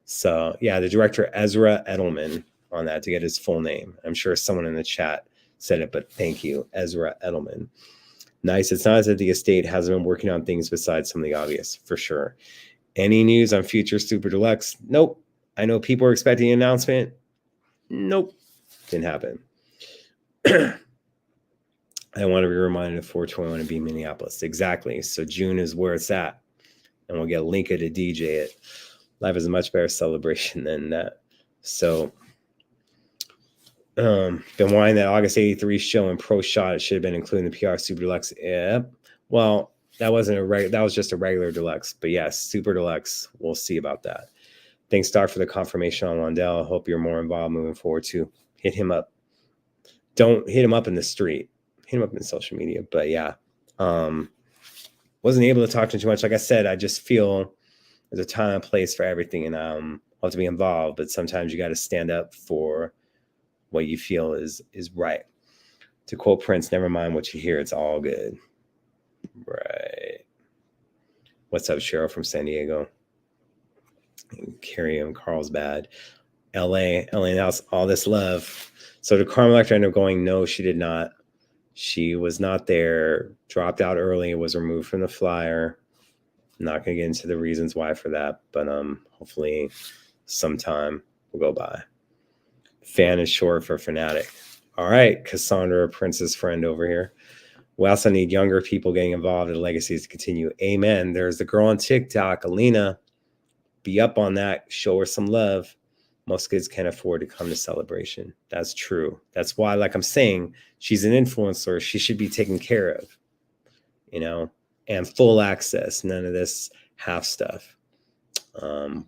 So yeah, the director Ezra Edelman on that, to get his full name. I'm sure someone in the chat said it, but thank you, Ezra Edelman. Nice. It's not as if the estate hasn't been working on things besides some of the obvious, for sure. Any news on future Super Deluxe? Nope. I know people are expecting an announcement. Nope. Didn't happen. I want to be reminded of 421 and be Minneapolis. Exactly. So June is where it's at. And we'll get Linka to DJ it. Life is a much better celebration than that. So been wanting that August 83 show and pro shot. It should have been including the PR Super Deluxe. Yep. Well, that wasn't that was just a regular deluxe. But yes, Super Deluxe. We'll see about that. Thanks, Doc, for the confirmation on Londell. I hope you're more involved moving forward too. Hit him up. Don't hit him up in the street. Hit him up in social media. But yeah. Wasn't able to talk to him too much. Like I said, I just feel there's a time and place for everything, and I'll have to be involved. But sometimes you got to stand up for what you feel is right. To quote Prince, never mind what you hear, it's all good. Right. What's up, Cheryl from San Diego? Carrie and Carlsbad. LA announced all this love. So the Carmel Electra ended up going, no, she did not. She was not there, dropped out early, was removed from the flyer. Not going to get into the reasons why for that, but hopefully sometime will go by. Fan is short for fanatic. All right, Cassandra, Prince's friend over here. We also need younger people getting involved in legacies to continue. Amen. There's the girl on TikTok, Alina. Be up on that. Show her some love. Most kids can't afford to come to Celebration. That's true. That's why, like I'm saying, she's an influencer. She should be taken care of, and full access. None of this half stuff.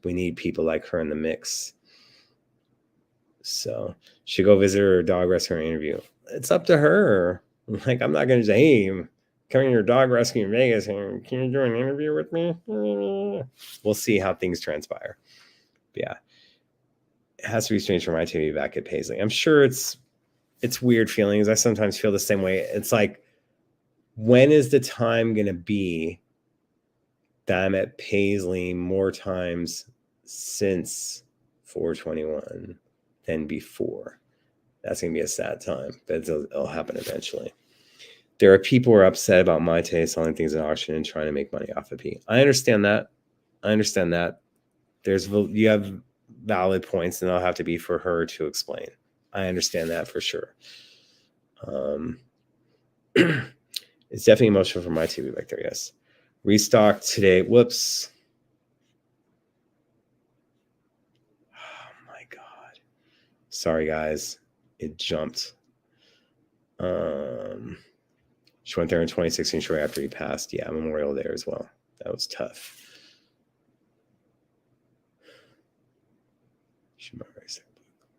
We need people like her in the mix. So should go visit her dog rescue interview. It's up to her. Like, I'm not going to say, hey, coming to your dog rescue in Vegas, and can you do an interview with me? We'll see how things transpire. But yeah. It has to be strange for my TV back at Paisley. I'm sure it's weird feelings. I sometimes feel the same way. It's like When is the time going to be that I'm at Paisley more times since 421 than before? That's going to be a sad time, but it'll happen eventually. There are people who are upset about my taste selling things at auction and trying to make money off of P. I understand that. You have valid points, and they'll have to be for her to explain. I understand that for sure. It's definitely emotional for my TV back there. Yes. Restock today. Whoops. Oh my God. Sorry, guys. It jumped. She went there in 2016, shortly after he passed. Yeah, Memorial there as well. That was tough.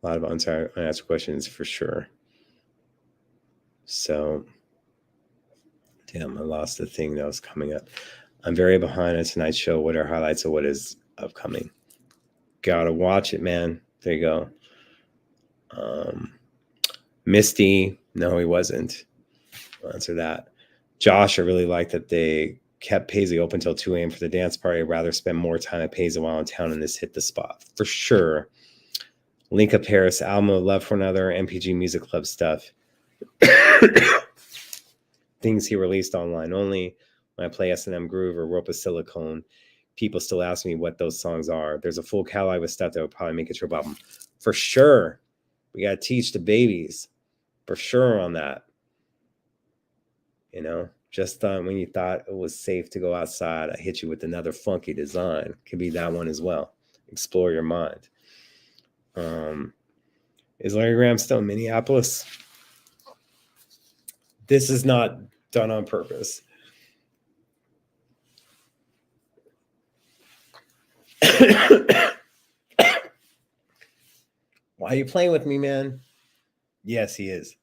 A lot of unanswered questions for sure. So, damn, I lost the thing that was coming up. I'm very behind on tonight's show. What are highlights of what is upcoming? Gotta watch it, man. There you go. Misty, no, he wasn't. I'll answer that. Josh, I really like that they kept Paisley open until 2 a.m. for the dance party. I'd rather spend more time at Paisley while in town and this hit the spot. For sure. Link up Paris, album of Love for Another, MPG Music Club stuff. Things he released online only. When I play S&M Groove or Rope of Silicone, people still ask me what those songs are. There's a full catalog of stuff that would probably make a trip album. For sure. We got to teach the babies. For sure on that. You know, just when you thought it was safe to go outside, I hit you with another funky design. Could be that one as well. Explore your mind. Is Larry Graham still in Minneapolis? This is not done on purpose. Why are you playing with me, man? Yes, he is.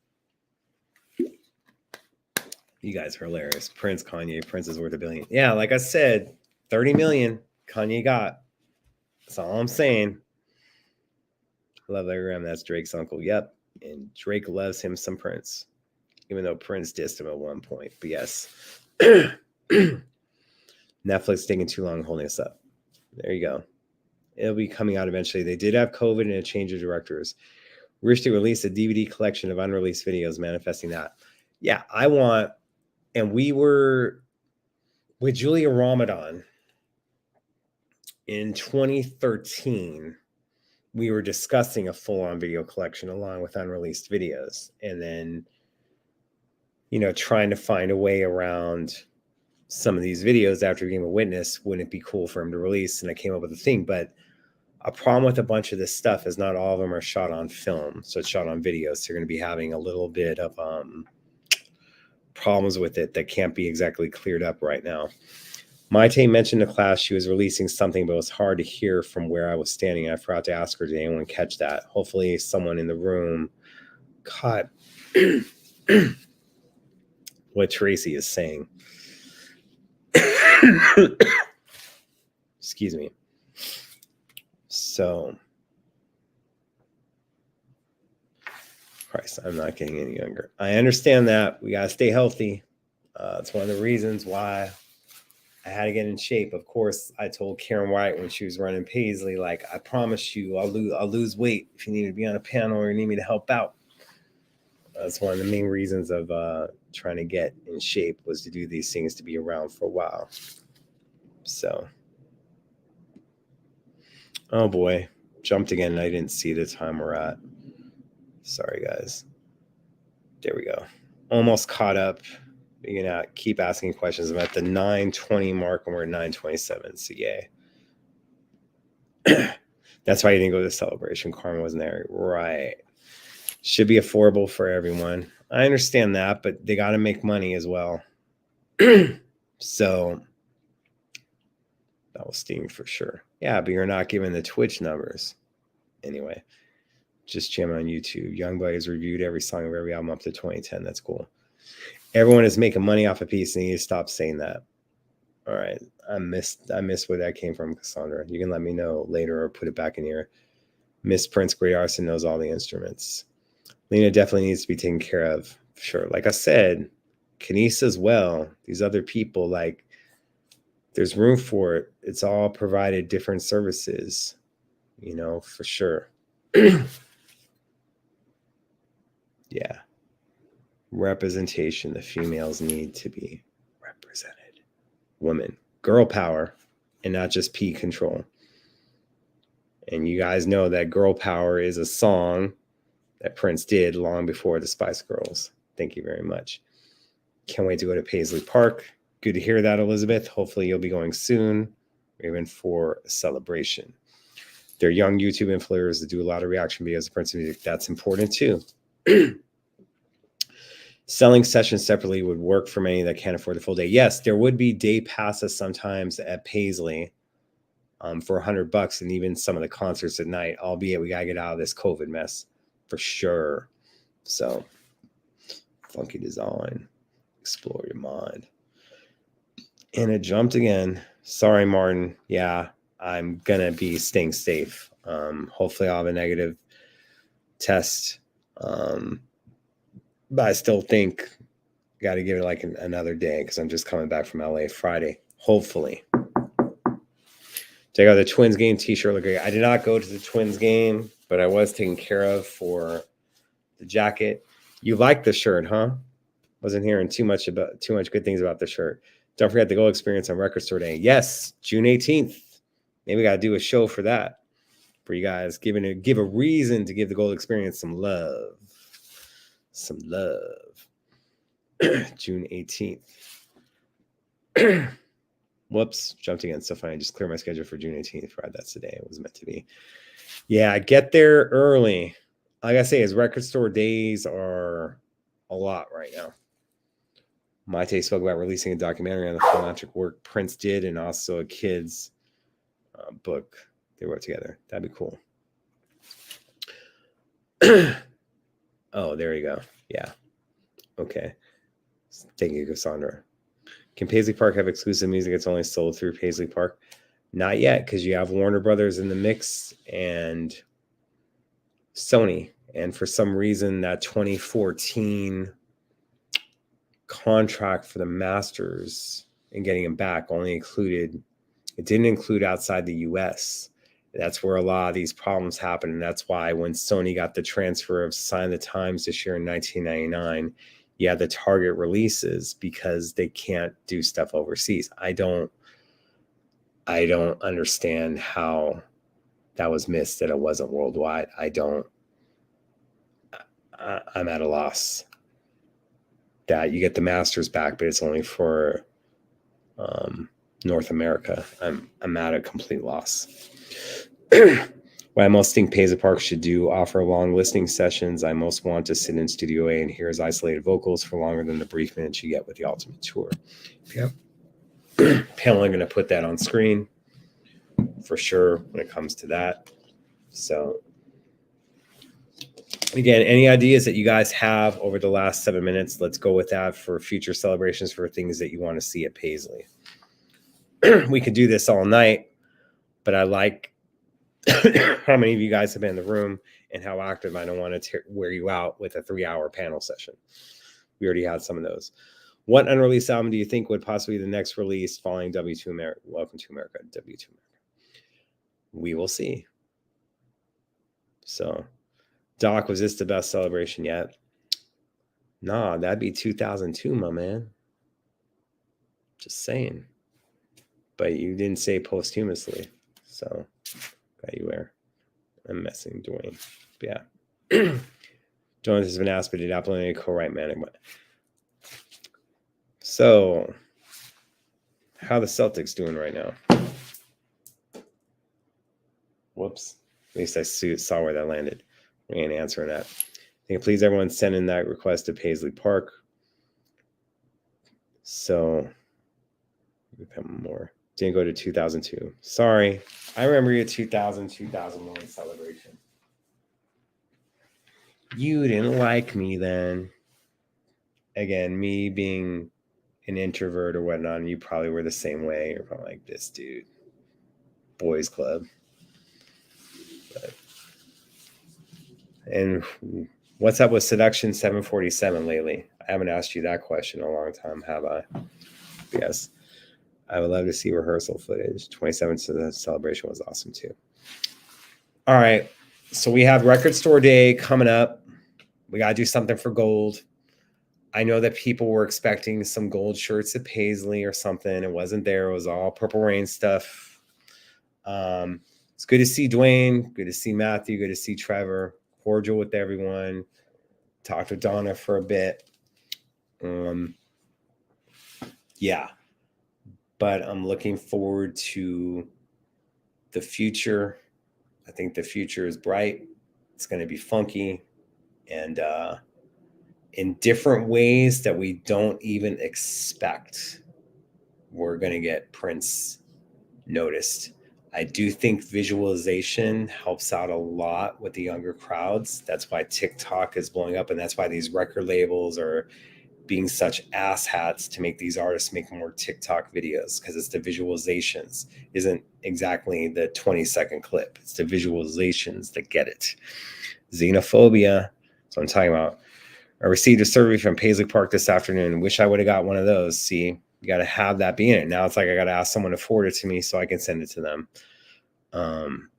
You guys are hilarious. Prince, Kanye. Prince is worth $1 billion. Yeah, like I said, 30 million Kanye got. That's all I'm saying. Love Larry Graham. That's Drake's uncle. Yep. And Drake loves him some Prince, even though Prince dissed him at one point. But yes. Netflix taking too long holding us up. There you go. It'll be coming out eventually. They did have COVID and a change of directors. Wish to release a DVD collection of unreleased videos manifesting that. Yeah, I want, and we were with Julia Ramadan in 2013. We were discussing a full-on video collection along with unreleased videos, and then, you know, trying to find a way around some of these videos after being a witness. Wouldn't it be cool for him to release? And I came up with a thing, but a problem with a bunch of this stuff is not all of them are shot on film. So it's shot on video. So you're going to be having a little bit of problems with it that can't be exactly cleared up right now. Maite mentioned to class she was releasing something, but it was hard to hear from where I was standing. I forgot to ask her, did anyone catch that? Hopefully someone in the room caught what Tracy is saying. Excuse me. So, Christ, I'm not getting any younger. I understand that. We got to stay healthy. It's one of the reasons why I had to get in shape. Of course, I told Karen White when she was running Paisley, like, I promise you I'll lose weight if you need to be on a panel or you need me to help out. That's one of the main reasons of trying to get in shape, was to do these things, to be around for a while. So, oh boy, jumped again and I didn't see the time we're at. Sorry, guys. There we go. Almost caught up. You know, keep asking questions. I'm at the 9:20 mark and we're at 9:27. So yay. That's why you didn't go to the celebration. Karma wasn't there. Right. Should be affordable for everyone. I understand that, but they got to make money as well. So that will sting for sure. Yeah, but you're not giving the Twitch numbers. Anyway, just jam on YouTube. Youngblood has reviewed every song of every album up to 2010. That's cool. Everyone is making money off a piece, and you need to stop saying that. All right. I missed where that came from, Cassandra. You can let me know later or put it back in here. Miss Prince Great Arson knows all the instruments. Lena definitely needs to be taken care of. Sure. Like I said, Kenisa as well. These other people, like, there's room for it. It's all provided different services, you know, for sure. Yeah. Representation. The females need to be represented. Women. Girl power, and not just P control. And you guys know that Girl Power is a song that Prince did long before the Spice Girls. Thank you very much. Can't wait to go to Paisley Park. Good to hear that, Elizabeth. Hopefully you'll be going soon, or even for a celebration. They're young YouTube influencers that do a lot of reaction videos of Prince music. That's important too. Selling sessions separately would work for many that can't afford the full day. Yes, there would be day passes sometimes at Paisley for $100, and even some of the concerts at night, albeit we gotta get out of this COVID mess for sure. So funky design, explore your mind. And it jumped again. Sorry, Martin. Yeah, I'm gonna be staying safe. Hopefully I'll have a negative test. But I still think got to give it like another day because I'm just coming back from LA Friday. Hopefully. Check out the Twins game t-shirt. Look great. I did not go to the Twins game, but I was taken care of for the jacket. You like the shirt, huh? Wasn't hearing too much good things about the shirt. Don't forget the Gold Experience on Record Store Day. Yes, June 18th. Maybe we got to do a show for that. For you guys, give a reason to give the Gold Experience some love. Some love. June 18th. Whoops, jumped again. So funny. I just cleared my schedule for June 18th. Right, that's the day it was meant to be. Yeah, get there early. Like I say, his record store days are a lot right now. Maite spoke about releasing a documentary on the philanthropic work Prince did, and also a kid's book they wrote together. That'd be cool. Oh, there you go. Yeah. Okay. Thank you, Cassandra. Can Paisley Park have exclusive music that's only sold through Paisley Park? Not yet, because you have Warner Brothers in the mix and Sony. And for some reason, that 2014 contract for the masters and getting them back it didn't include outside the US. That's where a lot of these problems happen. And that's why when Sony got the transfer of Sign of the Times this year in 1999, you had the Target releases because they can't do stuff overseas. I don't understand how that was missed, that it wasn't worldwide. I'm at a loss that you get the masters back, but it's only for North America. I'm at a complete loss. What I most think Paisley Park should do, offer long listening sessions. I most want to sit in Studio A and hear his isolated vocals for longer than the brief minutes you get with the Ultimate Tour. Yep. Pamela, I'm going to put that on screen for sure when it comes to that. So again, any ideas that you guys have over the last 7 minutes, let's go with that for future celebrations, for things that you want to see at Paisley. We could do this all night, but I like how many of you guys have been in the room and how active. I don't want to wear you out with a 3-hour panel session. We already had some of those. What unreleased album do you think would possibly be the next release following W2 America? Welcome to America, W2 America. We will see. So, Doc, was this the best celebration yet? Nah, that'd be 2002, my man. Just saying. But you didn't say posthumously, so got you there. I'm messing, Dwayne. But yeah. Jonas has been asked, but did Apple any co-write management? So, how the Celtics doing right now? Whoops. At least I saw where that landed. We ain't answering that. Can you please everyone send in that request to Paisley Park? So, become more. Didn't go to 2002. Sorry. I remember your 2000, 2001 celebration. You didn't like me then. Again, me being an introvert or whatnot, and you probably were the same way. You're probably like, this dude. Boys Club. But, and what's up with Seduction 747 lately? I haven't asked you that question in a long time, have I? Yes. I would love to see rehearsal footage. 27th to the celebration was awesome too. All right. So we have Record Store Day coming up. We got to do something for gold. I know that people were expecting some gold shirts at Paisley or something. It wasn't there. It was all Purple Rain stuff. It's good to see Dwayne. Good to see Matthew. Good to see Trevor. Cordial with everyone. Talked with Donna for a bit. Yeah. But I'm looking forward to the future. I think the future is bright. It's going to be funky. And in different ways that we don't even expect, we're going to get Prince noticed. I do think visualization helps out a lot with the younger crowds. That's why TikTok is blowing up, and that's why these record labels are being such asshats to make these artists make more TikTok videos, because it's the visualizations. Isn't exactly the 20-second clip. It's the visualizations that get it. Xenophobia. That's what I'm talking about. I received a survey from Paisley Park this afternoon. Wish I would have got one of those. See, you got to have that be in it. Now it's like I got to ask someone to forward it to me so I can send it to them.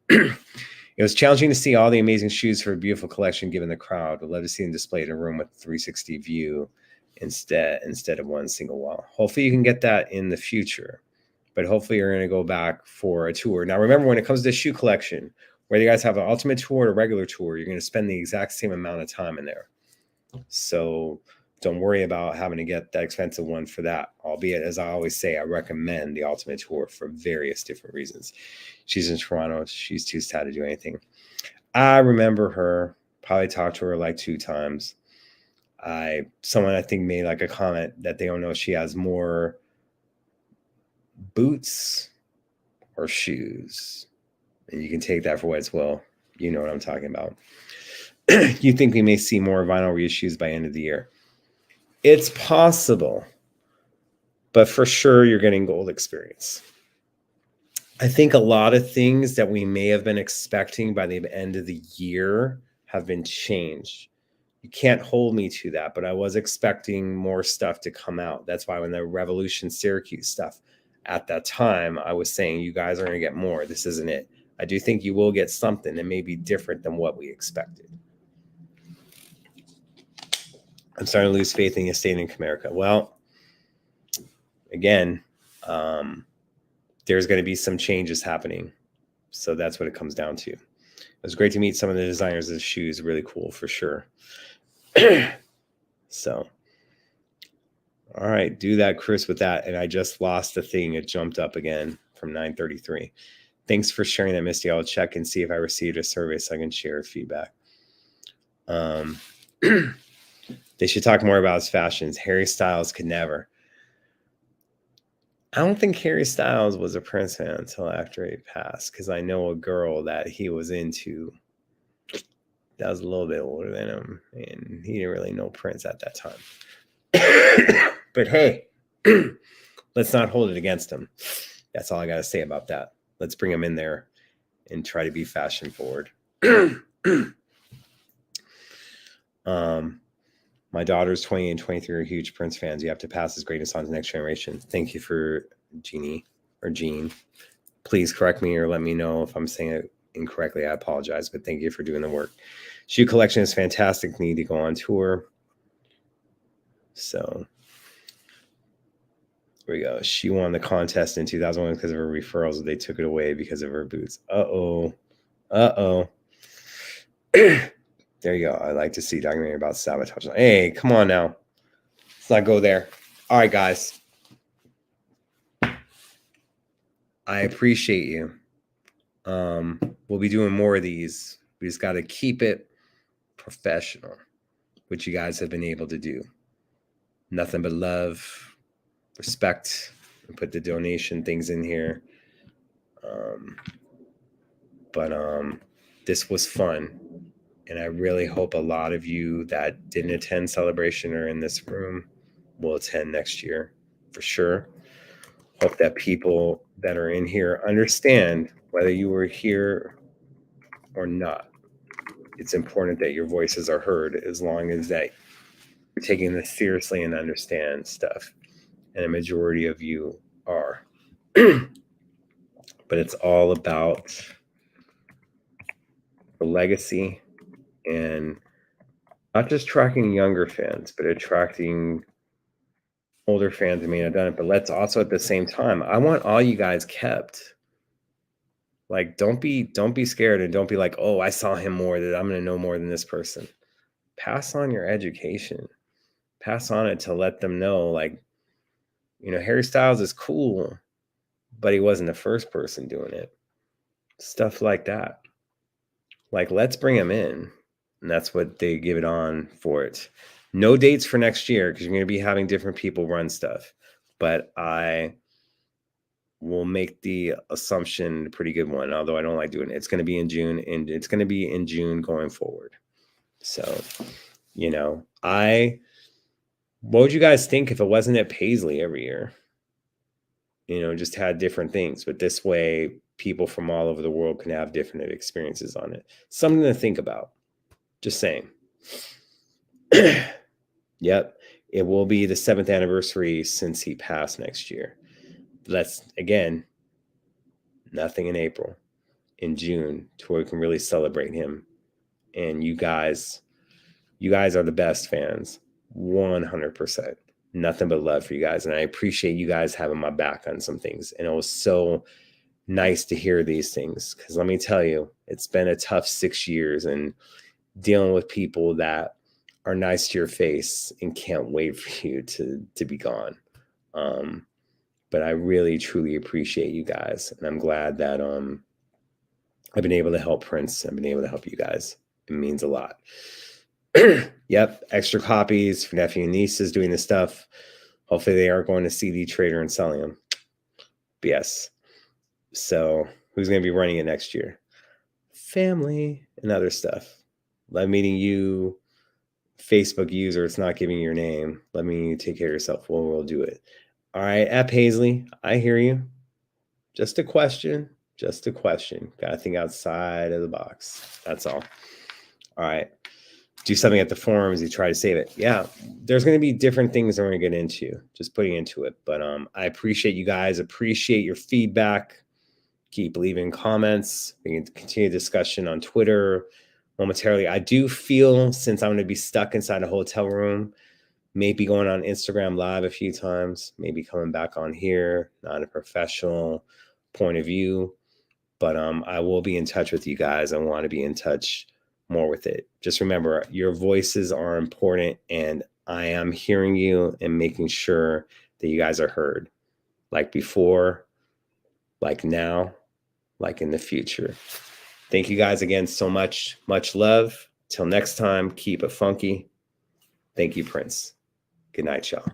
It was challenging to see all the amazing shoes for a beautiful collection given the crowd. I'd love to see them displayed in a room with 360 view instead of one single wall. Hopefully you can get that in the future, but hopefully you're going to go back for a tour. Now, remember, when it comes to shoe collection, whether you guys have an ultimate tour or a regular tour, you're going to spend the exact same amount of time in there. So don't worry about having to get that expensive one for that. Albeit, as I always say, I recommend the ultimate tour for various different reasons. She's in Toronto. She's too sad to do anything. I remember her. Probably talked to her like 2 times. Someone I think made like a comment that they don't know if she has more boots or shoes. And you can take that for what it's will. You know what I'm talking about. You think we may see more vinyl reissues by end of the year? It's possible, but for sure you're getting gold experience. I think a lot of things that we may have been expecting by the end of the year have been changed. You can't hold me to that, but I was expecting more stuff to come out. That's why when the Revolution Syracuse stuff at that time, I was saying you guys are going to get more. This isn't it. I do think you will get something that may be different than what we expected. I'm starting to lose faith in you staying in Comerica. Well, again, there's going to be some changes happening. So that's what it comes down to. It was great to meet some of the designers of the shoes. Really cool for sure. So, all right, do that, Chris, with that. And I just lost the thing. It jumped up again from 9:33. Thanks for sharing that, Misty. I'll check and see if I received a survey so I can share feedback. They should talk more about his fashions. Harry Styles could never. I don't think Harry Styles was a Prince fan until after he passed, because I know a girl that he was into that was a little bit older than him, and he didn't really know Prince at that time. But hey, let's not hold it against him. That's all I got to say about that. Let's bring him in there and try to be fashion forward. My daughters 20 and 23 are huge Prince fans. You have to pass his greatness on to the next generation. Thank you for Jeannie or Jean. Please correct me or let me know if I'm saying it incorrectly. I apologize, but thank you for doing the work. Shoe collection is fantastic. Need to go on tour. So here we go. She won the contest in 2001 because of her referrals. They took it away because of her boots. Uh-oh. There you go. I like to see documentary about sabotage. Hey, come on now. Let's not go there. All right, guys. I appreciate you. We'll be doing more of these. We just got to keep it professional, which you guys have been able to do. Nothing but love, respect, and put the donation things in here. But this was fun. And I really hope a lot of you that didn't attend Celebration or in this room will attend next year for sure. Hope that people that are in here understand whether you were here or not. It's important that your voices are heard as long as that taking this seriously and understand stuff. And a majority of you are. But it's all about the legacy and not just attracting younger fans, but attracting older fans who may not have done it. But let's also at the same time, I want all you guys kept. Like, don't be scared, and don't be like, oh, I saw him more, that I'm going to know more than this person. Pass on your education. Pass on it to let them know, like, Harry Styles is cool, but he wasn't the first person doing it. Stuff like that. Like, let's bring him in. And that's what they give it on for it. No dates for next year because you're going to be having different people run stuff. But I will make the assumption, a pretty good one, although I don't like doing it. It's going to be in June, and it's going to be in June going forward. So, what would you guys think if it wasn't at Paisley every year? Just had different things. But this way, people from all over the world can have different experiences on it. Something to think about. Just saying. Yep. It will be the 7th anniversary since he passed next year. That's, again, nothing in April. In June, to where we can really celebrate him. And you guys are the best fans. 100%. Nothing but love for you guys. And I appreciate you guys having my back on some things. And it was so nice to hear these things. Because let me tell you, it's been a tough 6 years and dealing with people that are nice to your face and can't wait for you to be gone. But I really, truly appreciate you guys. And I'm glad that I've been able to help Prince. I've been able to help you guys. It means a lot. Yep. Extra copies for nephew and nieces doing this stuff. Hopefully they aren't going to CD Trader and selling them. But yes. So who's going to be running it next year? Family and other stuff. Love meeting you, Facebook user. It's not giving your name. Let me take care of yourself. We'll do it. All right. At Paisley, I hear you. Just a question. Got to think outside of the box. That's all. All right. Do something at the forums. You try to save it. Yeah. There's going to be different things I'm going to get into. Just putting into it. But I appreciate you guys. Appreciate your feedback. Keep leaving comments. We can continue discussion on Twitter momentarily. I do feel, since I'm going to be stuck inside a hotel room, maybe going on Instagram Live a few times, maybe coming back on here, not a professional point of view. But I will be in touch with you guys. I want to be in touch more with it. Just remember, your voices are important, and I am hearing you and making sure that you guys are heard. Like before, like now, like in the future. Thank you guys again so much. Much love. Till next time, keep it funky. Thank you, Prince. Good night, y'all.